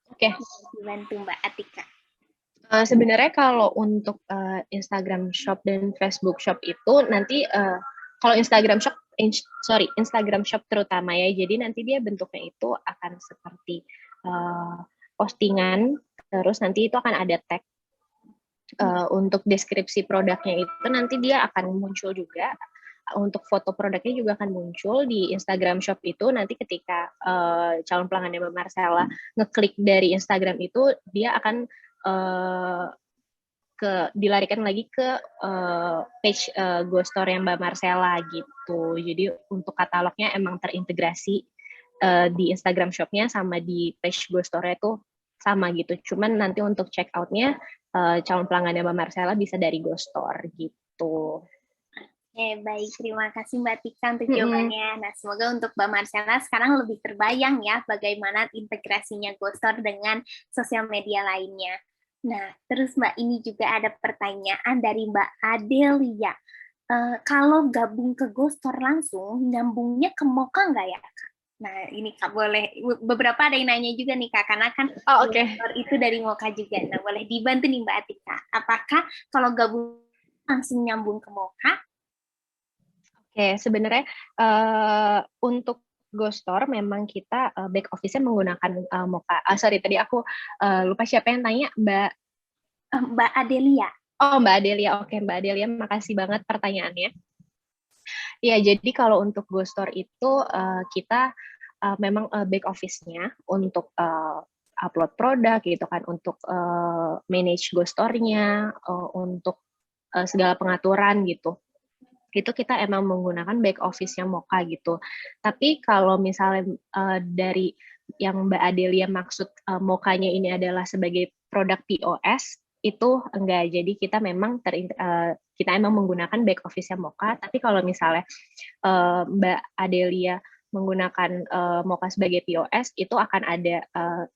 Oke. Bantu Mbak Atika. Sebenarnya kalau untuk Instagram Shop dan Facebook Shop itu nanti kalau Instagram Instagram Shop terutama ya. Jadi nanti dia bentuknya itu akan seperti postingan, terus nanti itu akan ada tag untuk deskripsi produknya itu nanti dia akan muncul juga. Untuk foto produknya juga akan muncul di Instagram Shop itu nanti ketika calon pelanggannya Mbak Marcella ngeklik dari Instagram itu dia akan dilarikan lagi ke page Go Store yang Mbak Marcella gitu. Jadi untuk katalognya emang terintegrasi di Instagram Shop-nya sama di page Go Store itu sama gitu. Cuman nanti untuk check out-nya calon pelanggannya Mbak Marcella bisa dari Go Store gitu. Baik, terima kasih Mbak Tika untuk jawabannya. Nah, semoga untuk Mbak Marcella sekarang lebih terbayang ya bagaimana integrasinya GoStore dengan sosial media lainnya. Nah, terus Mbak, ini juga ada pertanyaan dari Mbak Adelia. Kalau gabung ke GoStore langsung, nyambungnya ke Moka nggak ya, Kak? Nah, ini Kak boleh, beberapa ada yang nanya juga nih Kak, karena kan GoStore itu dari Moka juga. Nah, boleh dibantu nih Mbak Atika. Apakah kalau gabung langsung nyambung ke Moka? Oke, sebenarnya untuk GoStore memang kita back office-nya menggunakan Moka. Sorry, tadi aku lupa siapa yang tanya, Mbak Adelia. Oh, Mbak Adelia. Oke, Mbak Adelia, makasih banget pertanyaannya. Ya, jadi kalau untuk GoStore itu kita memang back office-nya untuk upload produk gitu kan, untuk manage GoStore-nya, untuk segala pengaturan gitu. Itu kita emang menggunakan back office-nya Moka gitu. Tapi kalau misalnya dari yang Mbak Adelia maksud Mokanya ini adalah sebagai produk POS, itu enggak. Jadi kita memang kita emang menggunakan back office-nya Moka. Tapi kalau misalnya Mbak Adelia menggunakan Moka sebagai POS, itu akan ada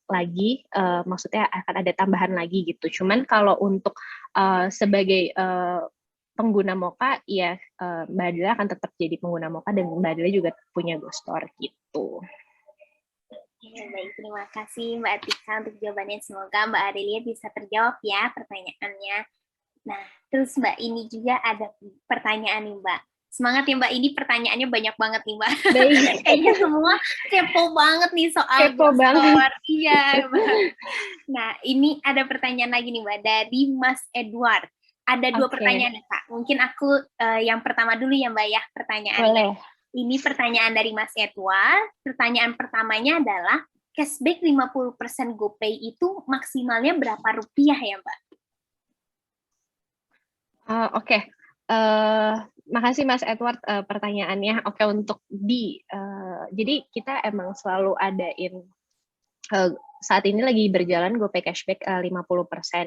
lagi, maksudnya akan ada tambahan lagi gitu. Cuman kalau untuk sebagai pengguna Moka, ya Mbak Adela akan tetap jadi pengguna Moka dan Mbak Adela juga punya GoStore gitu. Baik, terima kasih Mbak Atika untuk jawabannya. Semoga Mbak Adelia bisa terjawab ya pertanyaannya. Nah, terus Mbak, ini juga ada pertanyaan nih Mbak. Semangat ya Mbak, ini pertanyaannya banyak banget nih Mbak. Kayaknya semua kepo banget nih soal GoStore. Iya, Mbak. Nah, ini ada pertanyaan lagi nih Mbak, dari Mas Edward. Ada dua pertanyaan nih Kak. Mungkin aku yang pertama dulu ya Mbak ya pertanyaannya. Boleh. Ini pertanyaan dari Mas Edward. Pertanyaan pertamanya adalah cashback 50% GoPay itu maksimalnya berapa rupiah ya Mbak? Oke. Makasih Mas Edward pertanyaannya. Oke, untuk jadi kita emang selalu adain saat ini lagi berjalan GoPay Cashback 50%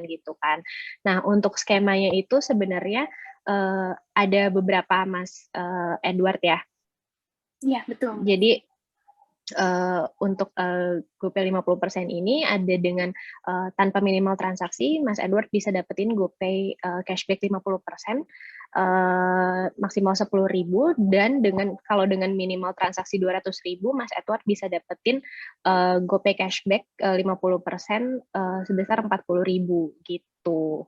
gitu kan. Nah, untuk skemanya itu sebenarnya ada beberapa Mas Edward ya. Iya, betul. Jadi untuk GoPay 50% ini ada dengan tanpa minimal transaksi, Mas Edward bisa dapetin GoPay Cashback 50%, maksimal 10.000, dan kalau dengan minimal transaksi 200.000, Mas Edward bisa dapetin GoPay Cashback 50% sebesar 40.000 gitu.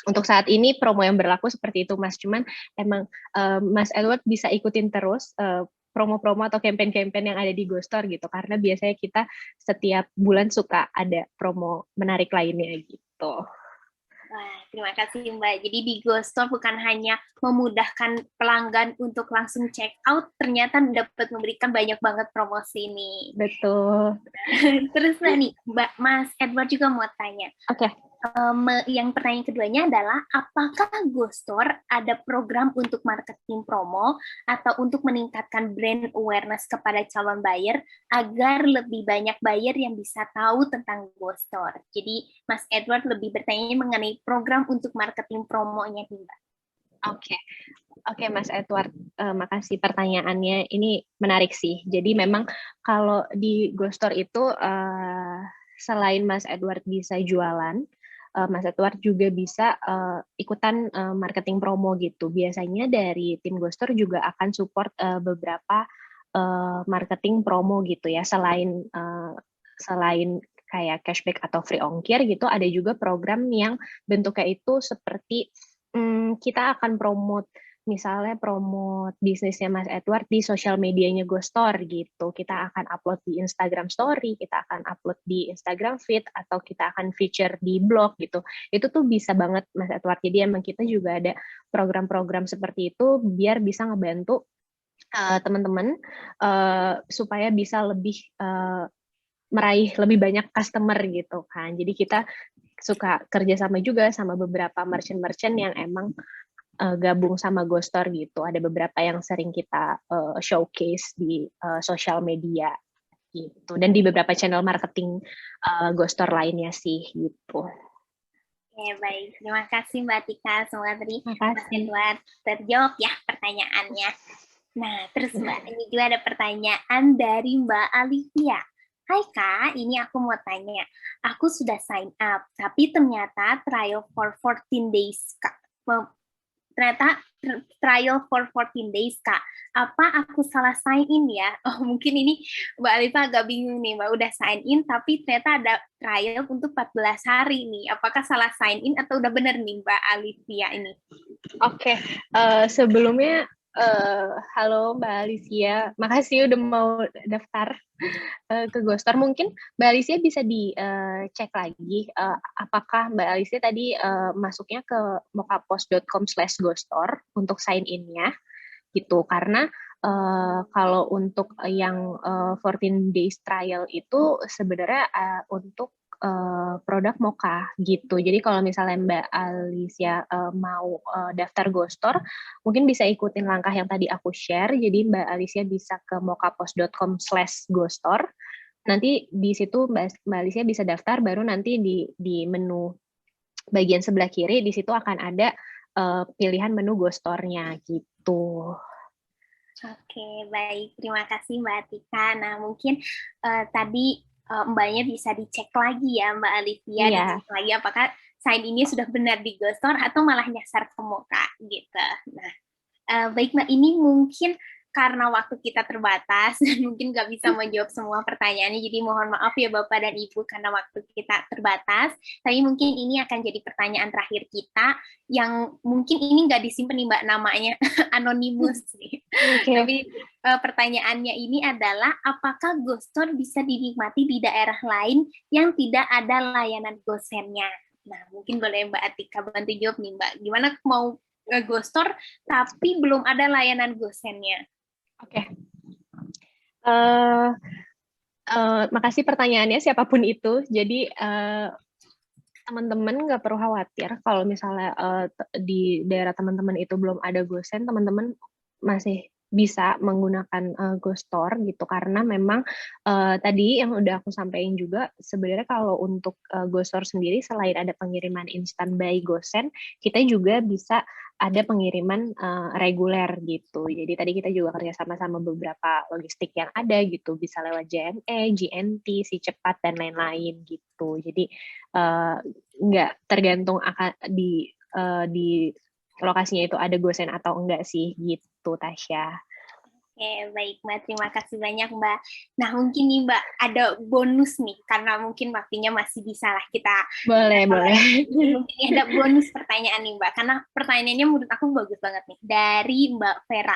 Untuk saat ini promo yang berlaku seperti itu Mas, cuman emang Mas Edward bisa ikutin terus promo-promo atau campaign-campaign yang ada di GoStore gitu, karena biasanya kita setiap bulan suka ada promo menarik lainnya gitu. Wah, terima kasih Mbak. Jadi di GoStore bukan hanya memudahkan pelanggan untuk langsung check out, ternyata dapat memberikan banyak banget promosi ini. Betul. Terus nih, Mas Edward juga mau tanya. Oke. Yang pertanyaan keduanya adalah, apakah GoStore ada program untuk marketing promo atau untuk meningkatkan brand awareness kepada calon buyer agar lebih banyak buyer yang bisa tahu tentang GoStore? Jadi Mas Edward lebih bertanya mengenai program untuk marketing promonya, Mbak. Oke, Mas Edward, makasih pertanyaannya. Ini menarik sih. Jadi memang kalau di GoStore itu selain Mas Edward bisa jualan, Mas Edward juga bisa ikutan marketing promo gitu. Biasanya dari tim GoStore juga akan support beberapa marketing promo gitu ya. Selain kayak cashback atau free ongkir gitu, ada juga program yang bentuknya itu seperti kita akan promote misalnya promote bisnisnya Mas Edward di sosial medianya Ghoststore gitu. Kita akan upload di Instagram Story, kita akan upload di Instagram Feed, atau kita akan feature di blog gitu. Itu tuh bisa banget Mas Edward. Jadi emang kita juga ada program-program seperti itu biar bisa ngebantu teman-teman supaya bisa lebih meraih lebih banyak customer gitu kan. Jadi kita suka kerjasama juga sama beberapa merchant-merchant yang emang gabung sama Ghoststore gitu. Ada beberapa yang sering kita showcase di sosial media gitu. Dan di beberapa channel marketing Ghoststore lainnya sih gitu. Oke, baik. Terima kasih Mbak Tika. Semoga tadi Terima Mas kasih. Edward terjawab ya pertanyaannya. Nah, terus Mbak, ini juga ada pertanyaan dari Mbak Alivia. Hai Kak, ini aku mau tanya. Aku sudah sign up, tapi ternyata trial for 14 days, Kak. Ternyata trial for 14 days, Kak. Apa aku salah sign in ya? Oh, mungkin ini Mbak Alifah agak bingung nih, Mbak udah sign in, tapi ternyata ada trial untuk 14 hari nih. Apakah salah sign in atau udah bener nih Mbak Alifia ini? Oke, sebelumnya halo Mbak Alicia, makasih udah mau daftar ke Ghoststore. Mungkin Mbak Alicia bisa dicek lagi apakah Mbak Alicia tadi masuknya ke mokapost.com/Ghoststore untuk sign in-nya gitu. Karena kalau untuk yang 14 days trial itu sebenarnya untuk produk Moka gitu. Jadi kalau misalnya Mbak Alicia mau daftar Ghoststore, mungkin bisa ikutin langkah yang tadi aku share. Jadi Mbak Alicia bisa ke mokapost.com/Ghoststore. Nanti di situ Mbak Alicia bisa daftar, baru nanti di menu bagian sebelah kiri di situ akan ada pilihan menu Ghoststore-nya gitu. Oke, baik. Terima kasih Mbak Tika. Nah, mungkin tadi Mbaknya bisa dicek lagi ya Mbak Alivia, dicek lagi apakah sign ini sudah benar di Ghoststore atau malah nyasar ke Moka gitu. Nah, baik Mbak, ini mungkin karena waktu kita terbatas dan mungkin nggak bisa menjawab semua pertanyaannya, jadi mohon maaf ya Bapak dan Ibu karena waktu kita terbatas. Tapi mungkin ini akan jadi pertanyaan terakhir kita yang mungkin ini nggak disimpan nih Mbak, namanya anonimus nih. Okay. Tapi pertanyaannya ini adalah apakah Ghoststore bisa dinikmati di daerah lain yang tidak ada layanan GoSend-nya? Nah, mungkin boleh Mbak Atika bantu jawab nih Mbak. Gimana mau Ghoststore tapi belum ada layanan GoSend-nya? Oke. Makasih pertanyaannya siapapun itu. Jadi teman-teman nggak perlu khawatir kalau misalnya di daerah teman-teman itu belum ada GoSend, teman-teman masih bisa menggunakan Ghoststore gitu, karena memang tadi yang udah aku sampaikan juga sebenarnya kalau untuk Ghoststore sendiri selain ada pengiriman instan by GoSend, kita juga bisa ada pengiriman reguler gitu. Jadi tadi kita juga kerjasama sama beberapa logistik yang ada gitu, bisa lewat JNE, GNT, Si Cepat dan lain-lain gitu. Jadi nggak tergantung akan di lokasinya itu ada GoSend atau enggak sih gitu, Tasya. Oke, baik Mbak. Terima kasih banyak Mbak. Nah, mungkin nih Mbak, ada bonus nih, karena mungkin waktunya masih bisa lah kita. Boleh. Mungkin ada bonus pertanyaan nih Mbak, karena pertanyaannya menurut aku bagus banget nih. Dari Mbak Vera.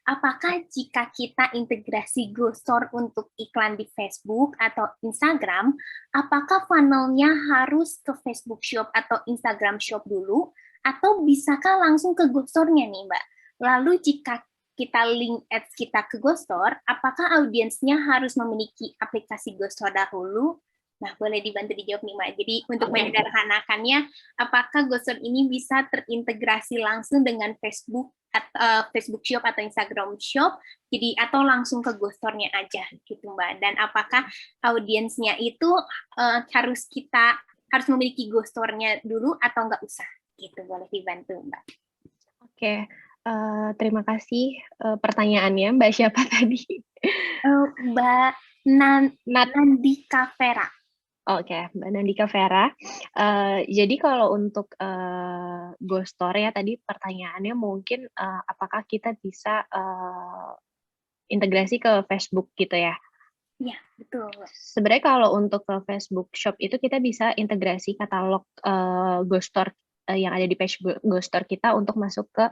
Apakah jika kita integrasi Ghoststore untuk iklan di Facebook atau Instagram, apakah funnelnya harus ke Facebook Shop atau Instagram Shop dulu, atau bisakah langsung ke Ghoststore-nya nih Mbak? Lalu jika kita link ads kita ke Ghoststore, apakah audiensnya harus memiliki aplikasi Ghoststore dahulu? Nah, boleh dibantu dijawab nih Mbak. Jadi untuk menyederhanakannya, apakah Ghoststore ini bisa terintegrasi langsung dengan Facebook Shop atau Instagram Shop, jadi atau langsung ke Ghoststore-nya aja gitu Mbak? Dan apakah audiensnya itu harus memiliki Ghoststore-nya dulu atau nggak usah? Gitu, boleh dibantu Mbak. Oke, terima kasih pertanyaannya. Mbak siapa tadi? Mbak Nandika Vera. Oke, Mbak Nandika Vera. Jadi kalau untuk Ghoststore ya tadi pertanyaannya mungkin apakah kita bisa integrasi ke Facebook gitu ya? Iya, betul. Sebenarnya kalau untuk ke Facebook Shop itu kita bisa integrasi katalog Ghoststore yang ada di page Ghost Store kita untuk masuk ke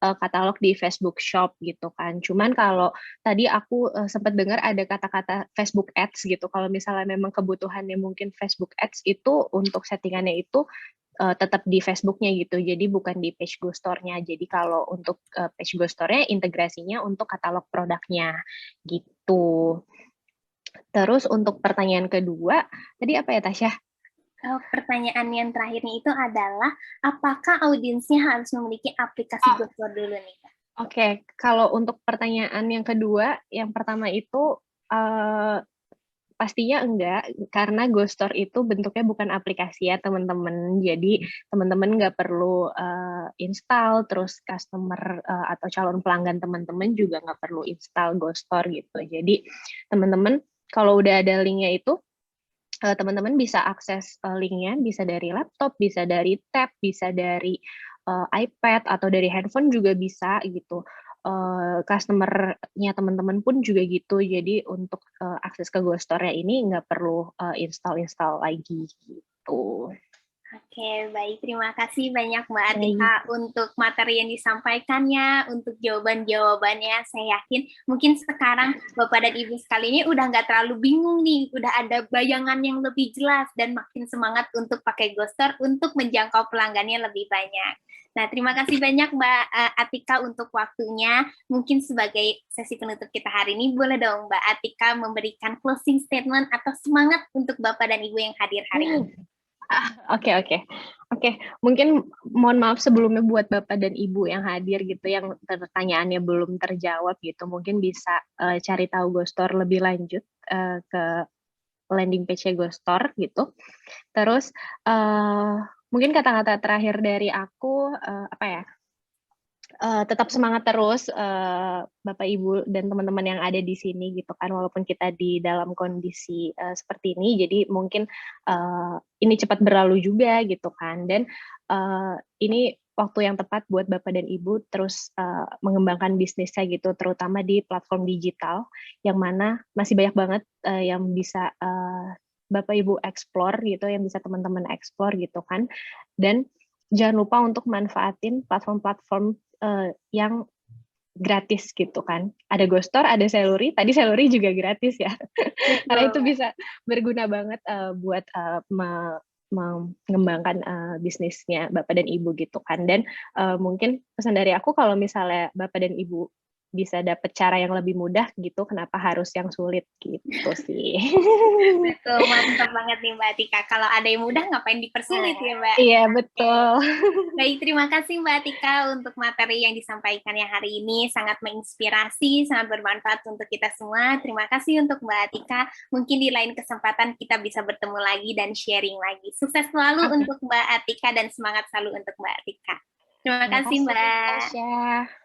katalog di Facebook Shop gitu kan. Cuman kalau tadi aku sempat dengar ada kata-kata Facebook Ads gitu. Kalau misalnya memang kebutuhannya mungkin Facebook Ads itu untuk settingannya itu tetap di Facebooknya gitu, jadi bukan di page Ghost Store-nya. Jadi kalau untuk page Ghost Store-nya integrasinya untuk katalog produknya gitu. Terus untuk pertanyaan kedua, tadi apa ya Tasya? Pertanyaan yang terakhirnya itu adalah apakah audiensnya harus memiliki aplikasi Ghost Store dulu nih, Kak? Oke, kalau untuk pertanyaan yang kedua, yang pertama itu pastinya enggak, karena Ghost Store itu bentuknya bukan aplikasi ya teman-teman. Jadi teman-teman nggak perlu install, terus customer atau calon pelanggan teman-teman juga nggak perlu install Ghost Store gitu. Jadi teman-teman kalau udah ada linknya itu, teman-teman bisa akses linknya, bisa dari laptop, bisa dari tab, bisa dari iPad, atau dari handphone juga bisa gitu. Customer-nya teman-teman pun juga gitu. Jadi untuk akses ke Ghost Store-nya ini nggak perlu install lagi gitu. Oke, baik. Terima kasih banyak Mbak Atika untuk materi yang disampaikannya, untuk jawaban-jawabannya. Saya yakin mungkin sekarang Bapak dan Ibu sekalian udah nggak terlalu bingung nih, udah ada bayangan yang lebih jelas dan makin semangat untuk pakai Ghost Store untuk menjangkau pelanggannya lebih banyak. Nah, terima kasih banyak Mbak Atika untuk waktunya. Mungkin sebagai sesi penutup kita hari ini, boleh dong Mbak Atika memberikan closing statement atau semangat untuk Bapak dan Ibu yang hadir hari ini. Oke. Mungkin mohon maaf sebelumnya buat Bapak dan Ibu yang hadir gitu, yang pertanyaannya belum terjawab gitu. Mungkin bisa cari tahu Ghost Store lebih lanjut ke landing page Ghost Store gitu. Terus mungkin kata-kata terakhir dari aku apa ya? Tetap semangat terus Bapak Ibu dan teman-teman yang ada di sini gitu kan, walaupun kita di dalam kondisi seperti ini, jadi mungkin ini cepat berlalu juga gitu kan, dan ini waktu yang tepat buat Bapak dan Ibu terus mengembangkan bisnisnya gitu, terutama di platform digital yang mana masih banyak banget yang bisa Bapak Ibu explore gitu, yang bisa teman-teman explore gitu kan, dan jangan lupa untuk manfaatin platform-platform yang gratis gitu kan. Ada Ghost Store, ada Celery. Tadi Celery juga gratis ya. Karena itu bisa berguna banget buat mengembangkan bisnisnya Bapak dan Ibu gitu kan. Dan mungkin pesan dari aku, kalau misalnya Bapak dan Ibu bisa dapat cara yang lebih mudah gitu, kenapa harus yang sulit gitu sih. Betul, mantap banget nih Mbak Atika. Kalau ada yang mudah ngapain dipersulit ya Mbak? Iya, betul. Baik, terima kasih Mbak Atika untuk materi yang disampaikannya hari ini. Sangat menginspirasi, sangat bermanfaat untuk kita semua. Terima kasih untuk Mbak Atika. Mungkin di lain kesempatan kita bisa bertemu lagi dan sharing lagi. Sukses selalu untuk Mbak Atika dan semangat selalu untuk Mbak Atika. Terima kasih Mbak.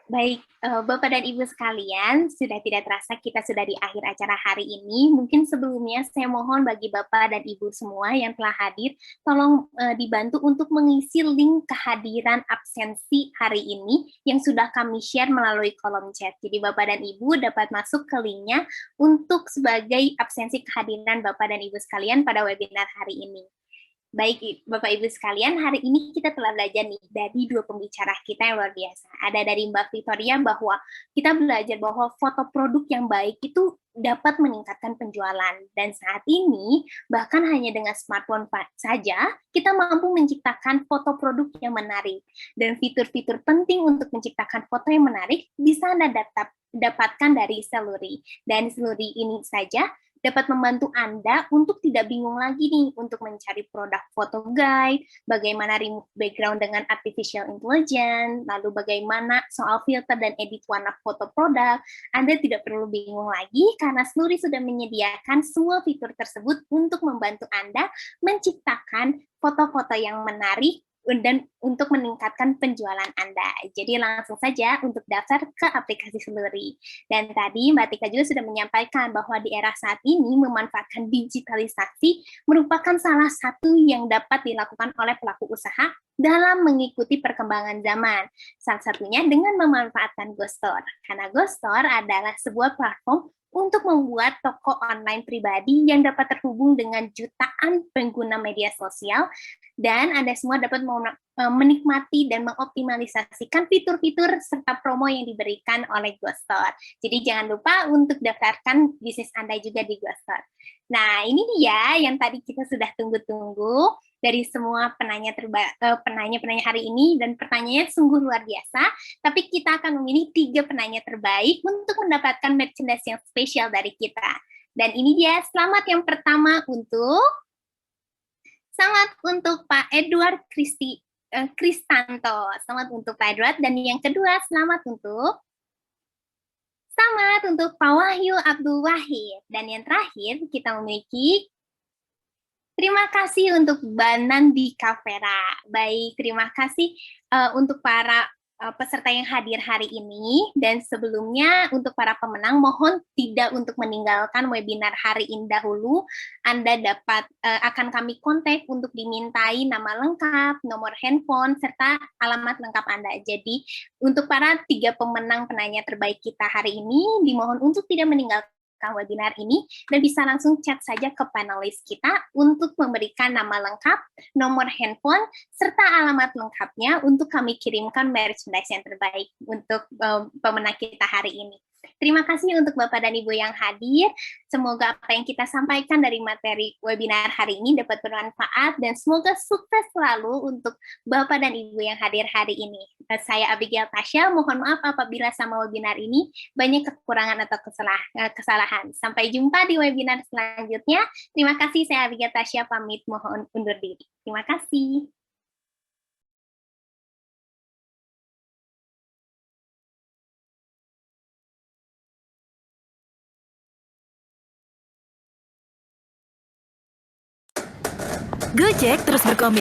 Baik, Bapak dan Ibu sekalian, sudah tidak terasa kita sudah di akhir acara hari ini. Mungkin sebelumnya saya mohon bagi Bapak dan Ibu semua yang telah hadir, tolong dibantu untuk mengisi link kehadiran absensi hari ini yang sudah kami share melalui kolom chat. Jadi Bapak dan Ibu dapat masuk ke linknya untuk sebagai absensi kehadiran Bapak dan Ibu sekalian pada webinar hari ini. Baik, Bapak Ibu sekalian, hari ini kita telah belajar nih dari dua pembicara kita yang luar biasa. Ada dari Mbak Victoria bahwa kita belajar bahwa foto produk yang baik itu dapat meningkatkan penjualan. Dan saat ini, bahkan hanya dengan smartphone saja, kita mampu menciptakan foto produk yang menarik. Dan fitur-fitur penting untuk menciptakan foto yang menarik bisa Anda dapatkan dari Celery. Dan Celery ini saja dapat membantu Anda untuk tidak bingung lagi nih untuk mencari produk foto guide, bagaimana remove background dengan artificial intelligence, lalu bagaimana soal filter dan edit warna foto produk. Anda tidak perlu bingung lagi karena Celery sudah menyediakan semua fitur tersebut untuk membantu Anda menciptakan foto-foto yang menarik dan untuk meningkatkan penjualan Anda. Jadi langsung saja untuk daftar ke aplikasi Celery. Dan tadi Mbak Tika juga sudah menyampaikan bahwa di era saat ini memanfaatkan digitalisasi merupakan salah satu yang dapat dilakukan oleh pelaku usaha dalam mengikuti perkembangan zaman. Salah satunya dengan memanfaatkan Ghost Store. Karena Ghost Store adalah sebuah platform untuk membuat toko online pribadi yang dapat terhubung dengan jutaan pengguna media sosial, dan Anda semua dapat menikmati dan mengoptimalisasikan fitur-fitur serta promo yang diberikan oleh GoStore. Jadi jangan lupa untuk daftarkan bisnis Anda juga di GoStore. Nah, ini dia yang tadi kita sudah tunggu-tunggu dari semua penanya hari ini, dan pertanyaannya sungguh luar biasa. Tapi kita akan memilih 3 penanya terbaik untuk mendapatkan merchandise yang spesial dari kita. Dan ini dia, selamat yang pertama untuk Pak Edward Kristanto. Selamat untuk Pak Edward. Dan yang kedua, selamat untuk Pak Wahyu Abdul Wahid. Dan yang terakhir, kita memiliki terima kasih untuk Banan di Kavera. Baik, terima kasih untuk para peserta yang hadir hari ini. Dan sebelumnya untuk para pemenang, mohon tidak untuk meninggalkan webinar hari ini dahulu. Anda akan kami kontak untuk dimintai nama lengkap, nomor handphone, serta alamat lengkap Anda. Jadi untuk para 3 pemenang penanya terbaik kita hari ini, dimohon untuk tidak meninggalkan webinar ini dan bisa langsung chat saja ke panelis kita untuk memberikan nama lengkap, nomor handphone, serta alamat lengkapnya untuk kami kirimkan merchandise yang terbaik untuk pemenang kita hari ini. Terima kasih untuk Bapak dan Ibu yang hadir. Semoga apa yang kita sampaikan dari materi webinar hari ini dapat bermanfaat dan semoga sukses selalu untuk Bapak dan Ibu yang hadir hari ini. Saya Abigail Tasya, mohon maaf apabila sama webinar ini banyak kekurangan atau kesalahan. Sampai jumpa di webinar selanjutnya. Terima kasih, saya Abigail Tasya pamit, mohon undur diri. Terima kasih. Gojek terus berkomitmen